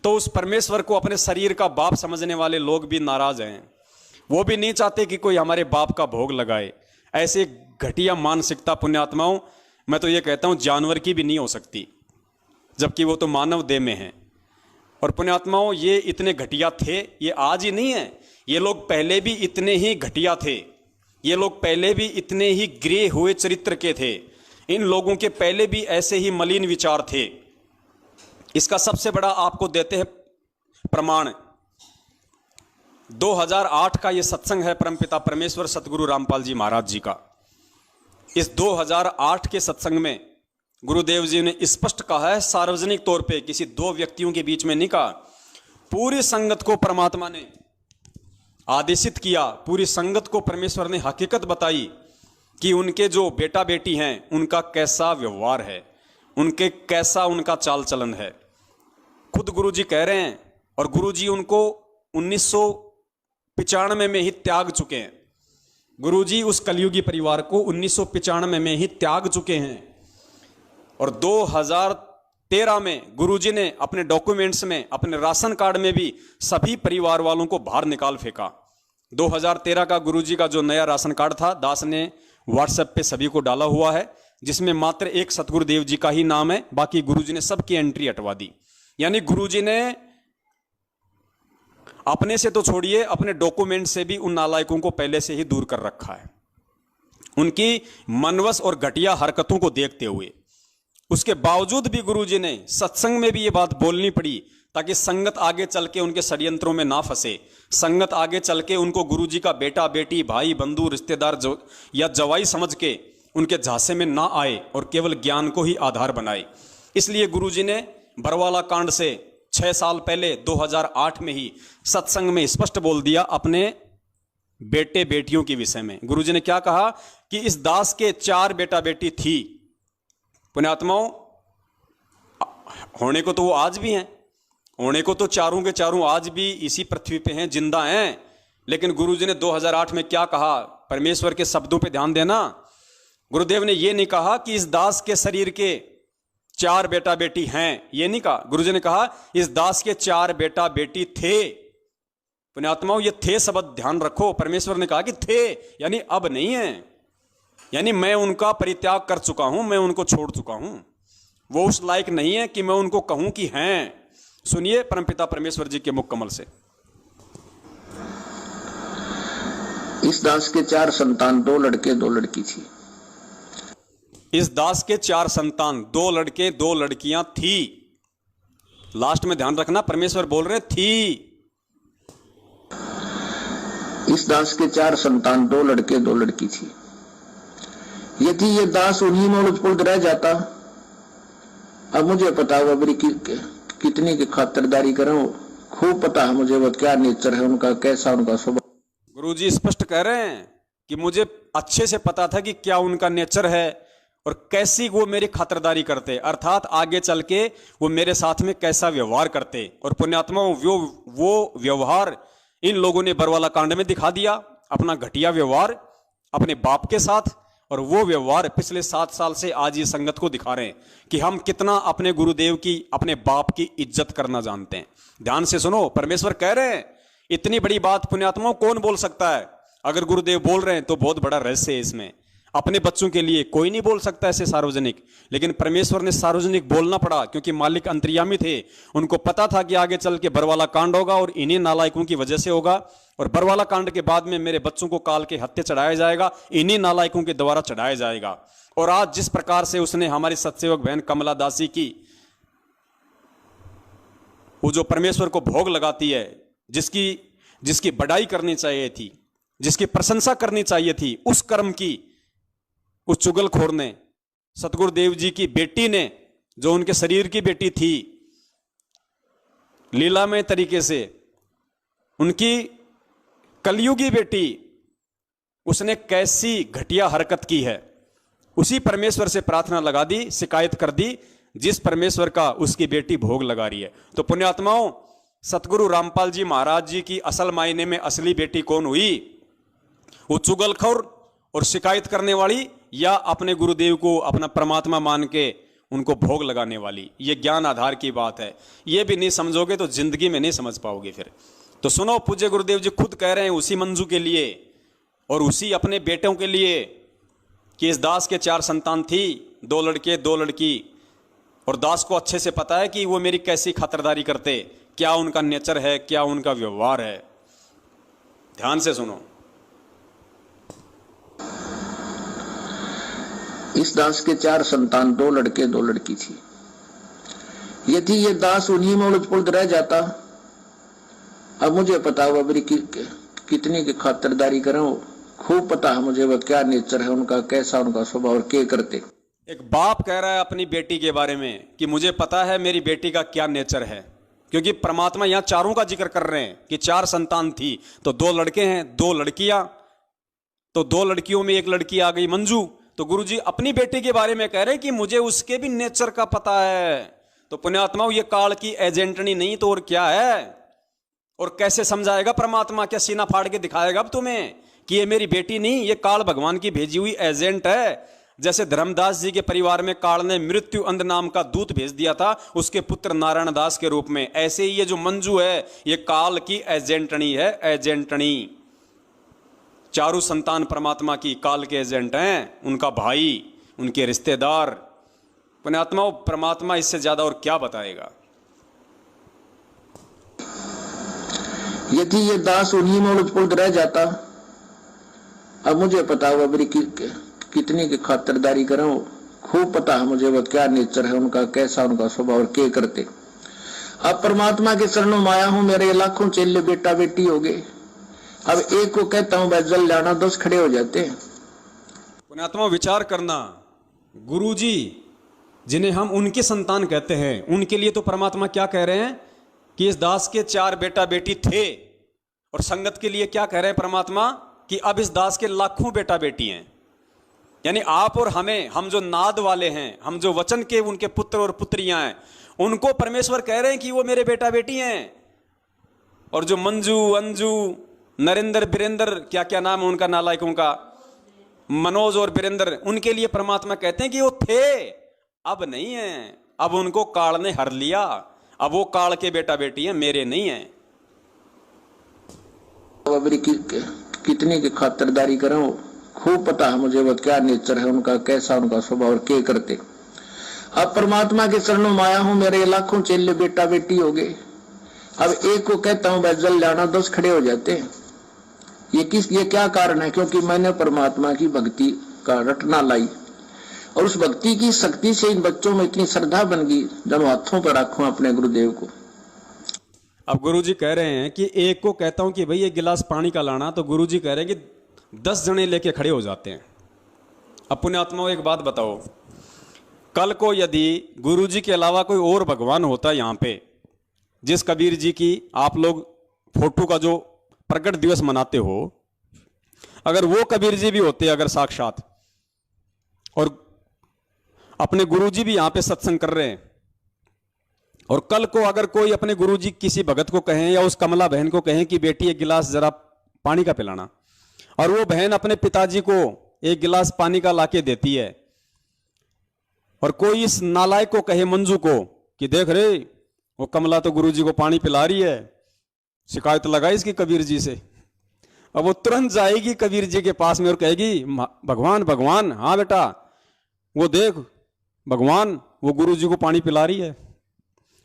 तो उस परमेश्वर को अपने शरीर का बाप समझने वाले लोग भी नाराज हैं। वो भी नहीं चाहते कि कोई हमारे बाप का भोग लगाए। ऐसे घटिया मानसिकता पुण्यात्माओं, मैं तो ये कहता हूँ जानवर की भी नहीं हो सकती, जबकि वो तो मानव देह में है। और पुण्यात्माओं, ये इतने घटिया थे, ये आज ही नहीं है, ये लोग पहले भी इतने ही घटिया थे। ये लोग पहले भी इतने ही ग्रे हुए चरित्र के थे, इन लोगों के पहले भी ऐसे ही मलिन विचार थे। इसका सबसे बड़ा आपको देते हैं प्रमाण, 2008 का ये सत्संग है परमपिता परमेश्वर सतगुरु रामपाल जी महाराज जी का। इस 2008 के सत्संग में गुरुदेव जी ने स्पष्ट कहा है, सार्वजनिक तौर पे किसी दो व्यक्तियों के बीच में नहीं कहा, पूरी संगत को परमात्मा ने आदेशित किया, पूरी संगत को परमेश्वर ने हकीकत बताई कि उनके जो बेटा बेटी हैं उनका कैसा व्यवहार है, उनके कैसा उनका चाल चलन है। खुद गुरुजी कह रहे हैं, और गुरुजी उनको 1995 में ही त्याग चुके हैं। गुरुजी उस कलयुगी परिवार को 1995 में ही त्याग चुके हैं, और 2013 में गुरुजी ने अपने डॉक्यूमेंट्स में, अपने राशन कार्ड में भी सभी परिवार वालों को बाहर निकाल फेंका। 2013 का गुरुजी का जो नया राशन कार्ड था, दास ने व्हाट्सएप पे सभी को डाला हुआ है, जिसमें मात्र एक सतगुरुदेव जी का ही नाम है, बाकी गुरुजी ने सबकी एंट्री हटवा दी। यानी गुरुजी ने अपने से तो छोड़िए, अपने डॉक्यूमेंट से भी उन नालायकों को पहले से ही दूर कर रखा है, उनकी मनवस और घटिया हरकतों को देखते हुए। उसके बावजूद भी गुरुजी ने सत्संग में भी ये बात बोलनी पड़ी, ताकि संगत आगे चल के उनके षड्यंत्रों में ना फंसे, संगत आगे चल के उनको गुरुजी का बेटा बेटी भाई बंधु रिश्तेदार या जवाई समझ के उनके झांसे में ना आए और केवल ज्ञान को ही आधार बनाए। इसलिए गुरुजी ने बरवाला कांड से 6 साल पहले 2008 में ही सत्संग में स्पष्ट बोल दिया अपने बेटे बेटियों के विषय में। गुरुजी ने क्या कहा कि इस दास के 4 बेटा बेटी थी। पुण्यात्माओं, होने को तो वो आज भी हैं, होने को तो चारों के चारों आज भी इसी पृथ्वी पे हैं, जिंदा हैं। लेकिन गुरुजी ने 2008 में क्या कहा, परमेश्वर के शब्दों पे ध्यान देना। गुरुदेव ने ये नहीं कहा कि इस दास के शरीर के 4 बेटा बेटी हैं, ये नहीं कहा। गुरुजी ने कहा इस दास के 4 बेटा बेटी थे। पुण्यात्माओं, ये थे शब्द ध्यान रखो। परमेश्वर ने कहा कि थे, यानी अब नहीं है, यानी मैं उनका परित्याग कर चुका हूं, मैं उनको छोड़ चुका हूं। वो उस लायक नहीं है कि मैं उनको कहूं कि हैं। सुनिए परमपिता परमेश्वर जी के मुख कमल से। इस दास के 4 संतान, 2 लड़के 2 लड़की थी। इस दास के 4 संतान, 2 लड़के 2 लड़कियां थी। लास्ट में ध्यान रखना, परमेश्वर बोल रहे थी। इस दास के 4 संतान, 2 लड़के 2 लड़की थी। यदि ये दास उन्हीं में उलझ रह जाता, अब मुझे पता हुआ मेरी कितनी की खातिरदारी करूं, खूब पता है मुझे वो क्या नेचर है उनका, कैसा उनका स्वभाव। गुरुजी स्पष्ट कह रहे हैं कि मुझे अच्छे से पता था कि क्या उनका नेचर है और कैसी वो मेरी खातिरदारी करते, अर्थात आगे चल के वो मेरे साथ में कैसा व्यवहार करते। और पुण्यात्माओं, वो व्यवहार इन लोगों ने बरवाला कांड में दिखा दिया, अपना घटिया व्यवहार अपने बाप के साथ। और वो व्यवहार पिछले 7 साल से आज ये संगत को दिखा रहे हैं कि हम कितना अपने गुरुदेव की, अपने बाप की इज्जत करना जानते हैं। ध्यान से सुनो, परमेश्वर कह रहे हैं इतनी बड़ी बात पुण्यात्माओं कौन बोल सकता है। अगर गुरुदेव बोल रहे हैं तो बहुत बड़ा रहस्य है इसमें। अपने बच्चों के लिए कोई नहीं बोल सकता ऐसे सार्वजनिक, लेकिन परमेश्वर ने सार्वजनिक बोलना पड़ा क्योंकि मालिक अंतर्यामी थे। उनको पता था कि आगे चल के बरवाला कांड होगा और इन्हीं नालायकों की वजह से होगा, और बरवाला कांड के बाद में मेरे बच्चों को काल के हत्या चढ़ाया जाएगा, इन्हीं नालायकों के द्वारा चढ़ाया जाएगा। और आज जिस प्रकार से उसने हमारी सत्सेवक बहन कमला दासी की, वो जो परमेश्वर को भोग लगाती है, जिसकी बड़ाई करनी चाहिए थी, जिसकी प्रशंसा करनी चाहिए थी, उस कर्म की उस चुगलखोर ने, सतगुरुदेव जी की बेटी ने, जो उनके शरीर की बेटी थी, लीलामय तरीके से उनकी कलयुगी बेटी, उसने कैसी घटिया हरकत की है। उसी परमेश्वर से प्रार्थना लगा दी, शिकायत कर दी, जिस परमेश्वर का उसकी बेटी भोग लगा रही है। तो पुण्यात्माओं, सतगुरु रामपाल जी महाराज जी की असल मायने में असली बेटी कौन हुई? वो चुगलखोर और शिकायत करने वाली, या अपने गुरुदेव को अपना परमात्मा मान के उनको भोग लगाने वाली? ये ज्ञान आधार की बात है। ये भी नहीं समझोगे तो जिंदगी में नहीं समझ पाओगे फिर। तो सुनो, पूज्य गुरुदेव जी खुद कह रहे हैं उसी मंजू के लिए और उसी अपने बेटों के लिए कि इस दास के 4 संतान थी, 2 लड़के 2 लड़की, और दास को अच्छे से पता है कि वो मेरी कैसी खातिरदारी करते, क्या उनका नेचर है, क्या उनका व्यवहार है। ध्यान से सुनो। इस दास के 4 संतान, 2 लड़के 2 लड़की थी। यदि ये दास उन्हीं में उलझ पुलझ रह जाता, अब मुझे पता हुआ मेरी कितनी की खातिरदारी करें, खूब पता है मुझे वह क्या नेचर है उनका, कैसा उनका स्वभाव और क्या करते। एक बाप कह रहा है अपनी बेटी के बारे में कि मुझे पता है मेरी बेटी का क्या नेचर है, क्योंकि परमात्मा यहां चारों का जिक्र कर रहे हैं कि 4 संतान थी, तो 2 लड़के हैं, 2 लड़कियां, तो 2 लड़कियों में एक लड़की आ गई मंजू। तो गुरुजी अपनी बेटी के बारे में कह रहे हैं कि मुझे उसके भी नेचर का पता है। तो पुण्यात्माओं, ये काल की एजेंटनी नहीं तो और क्या है? और कैसे समझाएगा परमात्मा? क्या सीना फाड़ के दिखाएगा अब तुम्हें कि ये मेरी बेटी नहीं, ये काल भगवान की भेजी हुई एजेंट है? जैसे धर्मदास जी के परिवार में काल ने मृत्यु अंध नाम का दूत भेज दिया था उसके पुत्र नारायण दास के रूप में, ऐसे ही ये जो मंजू है ये काल की एजेंटनी है, एजेंटनी। चारों संतान परमात्मा की काल के एजेंट हैं, उनका भाई, उनके रिश्तेदार। पुण्यात्मा, परमात्मा इससे ज्यादा और क्या बताएगा? यदि ये दास उन्हीं में उलझ पुलझ रह जाता, अब मुझे पता हुआ मेरी कितनी की खातिरदारी करें, खूब पता है मुझे वह क्या नेचर है उनका, कैसा उनका स्वभाव और क्या करते। अब परमात्मा के चरणों में आया हूं, मेरे लाखों चेले बेटा बेटी हो गए। अब एक को कहता हूं भाई जल जाना, 10 खड़े हो जाते हैं। पुण्यात्मा, विचार करना, गुरुजी जिन्हें हम उनके संतान कहते हैं, उनके लिए तो परमात्मा क्या कह रहे हैं कि इस दास के 4 बेटा बेटी थे, और संगत के लिए क्या कह रहे हैं परमात्मा कि अब इस दास के लाखों बेटा बेटी हैं। यानी आप और हमें, हम जो नाद वाले हैं, हम जो वचन के उनके पुत्र और पुत्रियां हैं, उनको परमेश्वर कह रहे हैं कि वो मेरे बेटा बेटी हैं। और जो मंजू, अंजू, नरेंद्र, बीरेंद्र, क्या क्या नाम है उनका, नालायकों का, मनोज और बीरेंद्र, उनके लिए परमात्मा कहते हैं कि वो थे, अब नहीं है, अब उनको काल ने हर लिया, अब वो काल के बेटा बेटी हैं, मेरे नहीं है। मेरी कितनी की खातिरदारी करें, खूब पता है मुझे वह क्या नेचर है उनका, कैसा उनका स्वभाव और क्या करते। अब परमात्मा के चरणों में आया हूं, मेरे लाखों चेले बेटा बेटी हो गए। अब एक को कहता हूं भाई जल जाना, 10 खड़े हो जाते हैं। ये क्या कारण है? क्योंकि मैंने परमात्मा की भक्ति का रटना लाई, और उस भक्ति की शक्ति से इन बच्चों में इतनी श्रद्धा बन गई, जब हाथों पर रखूं अपने गुरुदेव को। अब गुरुजी कह रहे हैं कि एक को कहता हूं कि भाई 1 गिलास पानी का लाना, तो गुरुजी कह रहे हैं कि 10 जने लेके खड़े हो जाते हैं। अब पुण्यात्माओं, एक बात बताओ, कल को यदि गुरुजी के अलावा कोई और भगवान होता यहाँ पे, जिस कबीर जी की आप लोग फोटो का जो प्रकट दिवस मनाते हो, अगर वो कबीर जी भी होते अगर साक्षात, और अपने गुरुजी भी यहाँ पे सत्संग कर रहे हैं, और कल को अगर कोई अपने गुरुजी किसी भगत को कहें या उस कमला बहन को कहें कि बेटी 1 गिलास जरा पानी का पिलाना, और वो बहन अपने पिताजी को 1 गिलास पानी का लाके देती है, और कोई इस नालायक को कहे मंजू को कि देख रे वो कमला तो गुरुजी को पानी पिला रही है, शिकायत लगाई इसकी कबीर जी से। अब वो तुरंत जाएगी कबीर जी के पास में और कहेगी भगवान भगवान, हाँ बेटा वो देख भगवान वो गुरुजी को पानी पिला रही है,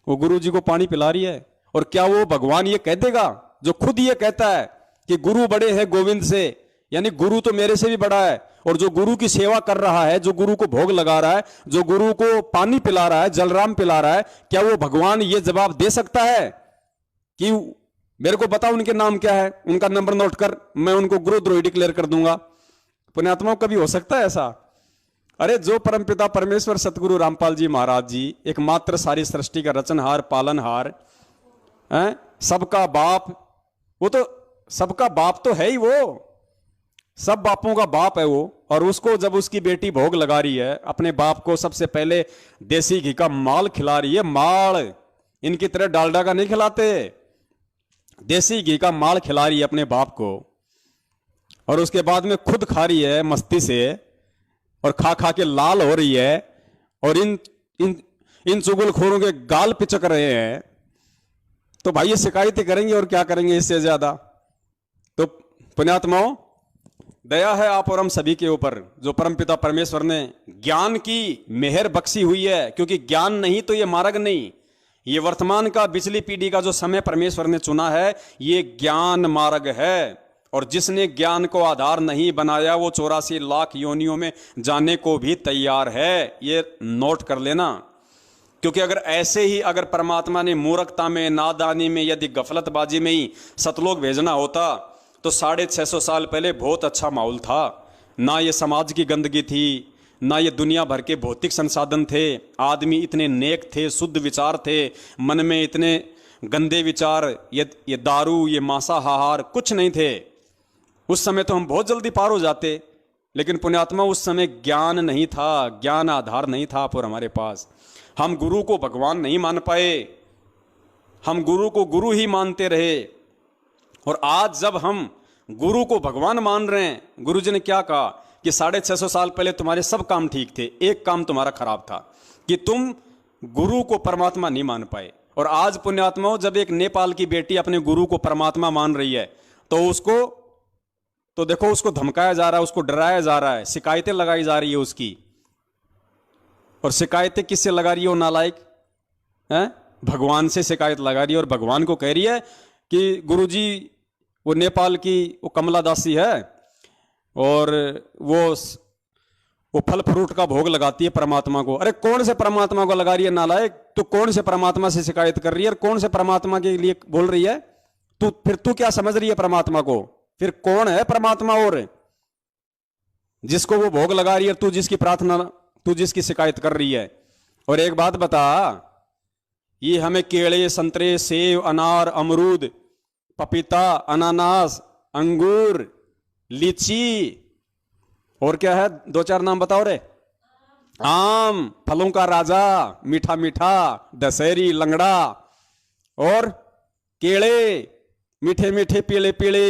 वो गुरुजी को पानी पिला रही है। और क्या वो भगवान ये कह देगा जो खुद ये कहता है कि गुरु बड़े हैं गोविंद से, यानी गुरु तो मेरे से भी बड़ा है, और जो गुरु की सेवा कर रहा है, जो गुरु को भोग लगा रहा है, जो गुरु को पानी पिला रहा है, जलराम पिला रहा है, क्या वो भगवान ये जवाब दे सकता है कि मेरे को बता उनके नाम क्या है, उनका नंबर नोट कर, मैं उनको गुरुद्रोही डिक्लेयर कर दूंगा? पुण्यात्माओं, कभी हो सकता है ऐसा? अरे जो परमपिता परमेश्वर सतगुरु रामपाल जी महाराज जी, एकमात्र सारी सृष्टि का रचनहार पालनहार, सबका बाप, वो तो सबका बाप तो है ही, वो सब बापों का बाप है वो। और उसको जब उसकी बेटी भोग लगा रही है, अपने बाप को सबसे पहले देसी घी का माल खिला रही है, माल, इनकी तरह डालडा का नहीं खिलाते, देसी घी का माल खिला रही है अपने बाप को, और उसके बाद में खुद खा रही है मस्ती से, और खा खा के लाल हो रही है, और इन चुगलखोरों के गाल पिचक रहे हैं। तो भाई ये शिकायतें करेंगे और क्या करेंगे इससे ज्यादा। तो पुण्यात्माओं, दया है आप और हम सभी के ऊपर, जो परमपिता परमेश्वर ने ज्ञान की मेहर बख्शी हुई है, क्योंकि ज्ञान नहीं तो ये मार्ग नहीं, ये वर्तमान का पिछली पीढ़ी का जो समय परमेश्वर ने चुना है, ये ज्ञान मार्ग है। और जिसने ज्ञान को आधार नहीं बनाया वो 84 लाख योनियों में जाने को भी तैयार है। ये नोट कर लेना, क्योंकि अगर ऐसे ही अगर परमात्मा ने मूर्खता में, नादानी में, यदि गफलतबाजी में ही सतलोक भेजना होता तो 650 साल पहले बहुत अच्छा माहौल था। ना ये समाज की गंदगी थी, ना ये दुनिया भर के भौतिक संसाधन थे, आदमी इतने नेक थे, शुद्ध विचार थे, मन में इतने गंदे विचार, ये दारू, ये मांसाहार कुछ नहीं थे। उस समय तो हम बहुत जल्दी पार हो जाते, लेकिन पुण्यात्मा उस समय ज्ञान नहीं था, ज्ञान आधार नहीं था पर हमारे पास। हम गुरु को भगवान नहीं मान पाए, हम गुरु को गुरु ही मानते रहे। और आज जब हम गुरु को भगवान मान रहे हैं, गुरु जी ने क्या कहा कि 650 साल पहले तुम्हारे सब काम ठीक थे, एक काम तुम्हारा खराब था कि तुम गुरु को परमात्मा नहीं मान पाए। और आज पुण्यात्माओं, जब एक नेपाल की बेटी अपने गुरु को परमात्मा मान रही है तो देखो उसको धमकाया जा रहा है, उसको डराया जा रहा है, शिकायतें लगाई जा रही है उसकी। और शिकायतें किससे लगा रही है वो नालायक है? भगवान से शिकायत लगा रही है। और भगवान को कह रही है कि गुरुजी वो नेपाल की वो कमला दासी है और वो फल फ्रूट का भोग लगाती है परमात्मा को। अरे कौन से परमात्मा को लगा रही है नालायक? तू कौन से परमात्मा से शिकायत कर रही है और कौन से परमात्मा के लिए बोल रही है? तू क्या समझ रही है परमात्मा को? फिर कौन है परमात्मा और जिसको वो भोग लगा रही है, तू जिसकी प्रार्थना, तू जिसकी शिकायत कर रही है? और एक बात बता, ये हमें केले, संतरे, सेब, अनार, अमरूद, पपीता, अनानास, अंगूर, लीची और क्या है, 2-4 नाम बताओ रे। आम, फलों का राजा, मीठा मीठा, दशहरी, लंगड़ा और केले, मीठे मीठे, पीले पीले।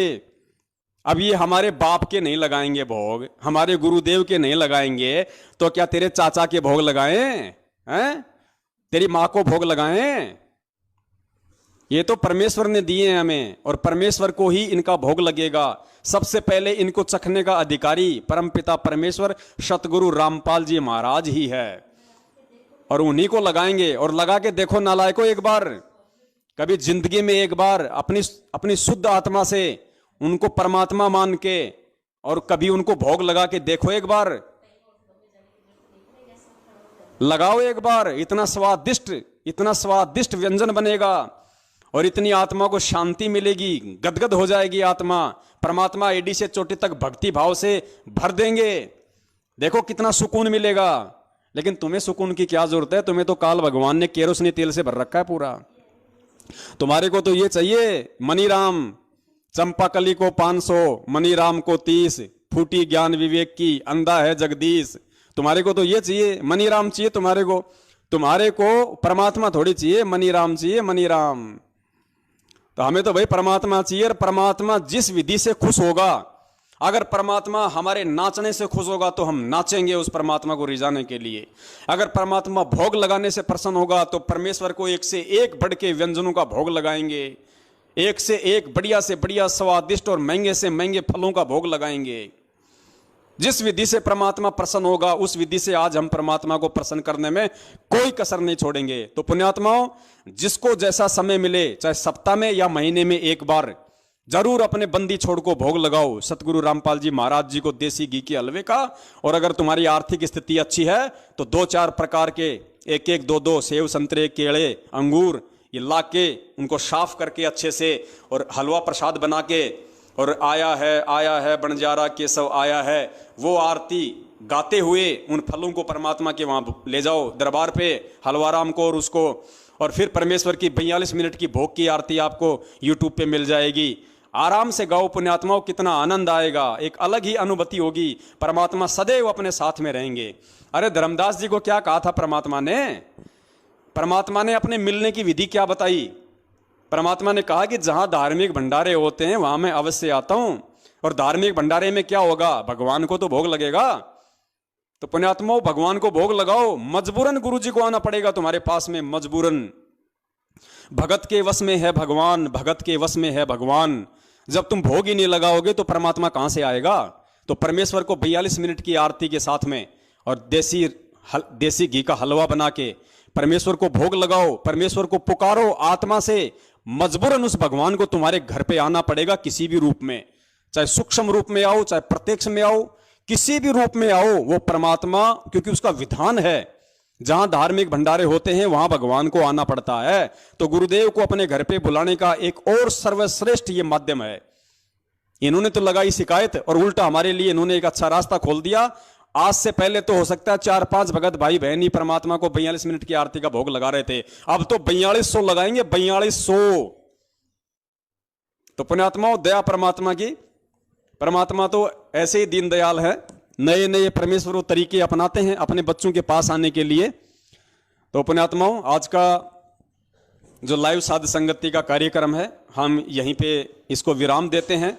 अब ये हमारे बाप के नहीं लगाएंगे भोग, हमारे गुरुदेव के नहीं लगाएंगे, तो क्या तेरे चाचा के भोग लगाएं हैं? तेरी माँ को भोग लगाएं? ये तो परमेश्वर ने दिए हैं हमें और परमेश्वर को ही इनका भोग लगेगा। सबसे पहले इनको चखने का अधिकारी परमपिता परमेश्वर सतगुरु रामपाल जी महाराज ही है और उन्हीं को लगाएंगे। और लगा के देखो नालायकों, एक बार कभी जिंदगी में एक बार अपनी शुद्ध आत्मा से उनको परमात्मा मान के और कभी उनको भोग लगा के देखो, एक बार लगाओ, एक बार। इतना स्वादिष्ट व्यंजन बनेगा और इतनी आत्मा को शांति मिलेगी, गदगद हो जाएगी आत्मा। परमात्मा एडी से चोटी तक भक्ति भाव से भर देंगे, देखो कितना सुकून मिलेगा। लेकिन तुम्हें सुकून की क्या जरूरत है? तुम्हें तो काल भगवान ने केरोसिनी तेल से भर रखा है पूरा। तुम्हारे को तो ये चाहिए, मनीराम चंपाकली को 500, मनीराम को 30, फूटी ज्ञान विवेक की, अंधा है जगदीश। तुम्हारे को तो ये चाहिए, मनीराम चाहिए तुम्हारे को परमात्मा थोड़ी चाहिए, मनीराम चाहिए, मनीराम। तो हमें तो भाई परमात्मा चाहिए। और परमात्मा जिस विधि से खुश होगा, अगर परमात्मा हमारे नाचने से खुश होगा तो हम नाचेंगे उस परमात्मा को रिझाने के लिए। अगर परमात्मा भोग लगाने से प्रसन्न होगा तो परमेश्वर को एक से एक बढ़ के व्यंजनों का भोग लगाएंगे, एक से एक बढ़िया से बढ़िया स्वादिष्ट और महंगे से महंगे फलों का भोग लगाएंगे। जिस विधि से परमात्मा प्रसन्न होगा उस विधि से आज हम परमात्मा को प्रसन्न करने में कोई कसर नहीं छोड़ेंगे। तो पुण्यात्माओं, जिसको जैसा समय मिले, चाहे सप्ताह में या महीने में एक बार, जरूर अपने बंदी छोड़ को भोग लगाओ सतगुरु रामपाल जी महाराज जी को देसी घी के हलवे का। और अगर तुम्हारी आर्थिक स्थिति अच्छी है तो 2-4 प्रकार के 1-1, 2-2 सेव, संतरे, केले, अंगूर ये ला के उनको साफ करके अच्छे से और हलवा प्रसाद बना के, और आया है बंजारा केशव आया है, वो आरती गाते हुए उन फलों को परमात्मा के वहां ले जाओ दरबार पे, हलवाराम को और उसको। और फिर परमेश्वर की 42 मिनट की भोग की आरती आपको यूट्यूब पे मिल जाएगी। आराम से गाओ पुण्यात्माओं, कितना आनंद आएगा, एक अलग ही अनुभूति होगी। परमात्मा सदैव अपने साथ में रहेंगे। अरे धर्मदास जी को क्या कहा था परमात्मा ने? परमात्मा ने अपने मिलने की विधि क्या बताई? परमात्मा ने कहा कि जहां धार्मिक भंडारे होते हैं वहां मैं अवश्य आता हूं। और धार्मिक भंडारे में क्या होगा? भगवान को तो भोग लगेगा। तो पुण्यात्माओं, भगवान को भोग लगाओ। मजबूरन गुरु जी को आना पड़ेगा तुम्हारे पास में, मजबूरन। भगत के वश में है भगवान, भगत के वश में है भगवान। जब तुम भोग ही नहीं लगाओगे तो परमात्मा कहां से आएगा? तो परमेश्वर को 42 मिनट की आरती के साथ में और देसी घी का हलवा बना के परमेश्वर को भोग लगाओ, परमेश्वर को पुकारो आत्मा से। मजबूरन उस भगवान को तुम्हारे घर पे आना पड़ेगा किसी भी रूप में, चाहे सूक्ष्म रूप में आओ, चाहे प्रत्यक्ष में आओ, किसी भी रूप में आओ, वो परमात्मा, क्योंकि उसका विधान है जहां धार्मिक भंडारे होते हैं वहां भगवान को आना पड़ता है। तो गुरुदेव को अपने घर पे बुलाने का एक और सर्वश्रेष्ठ ये माध्यम है। इन्होंने तो लगाई शिकायत और उल्टा हमारे लिए इन्होंने एक अच्छा रास्ता खोल दिया। आज से पहले तो हो सकता है 4-5 भगत भाई बहन ही परमात्मा को 42 मिनट की आरती का भोग लगा रहे थे, अब तो 4200 लगाएंगे, 4200। तो पुण्यात्माओं, दया परमात्मा की, परमात्मा तो ऐसे ही दीनदयाल है, नए नए परमेश्वर वो तरीके अपनाते हैं अपने बच्चों के पास आने के लिए। तो पुण्यात्माओं, आज का जो लाइव साध संगति का कार्यक्रम है हम यहीं पे इसको विराम देते हैं।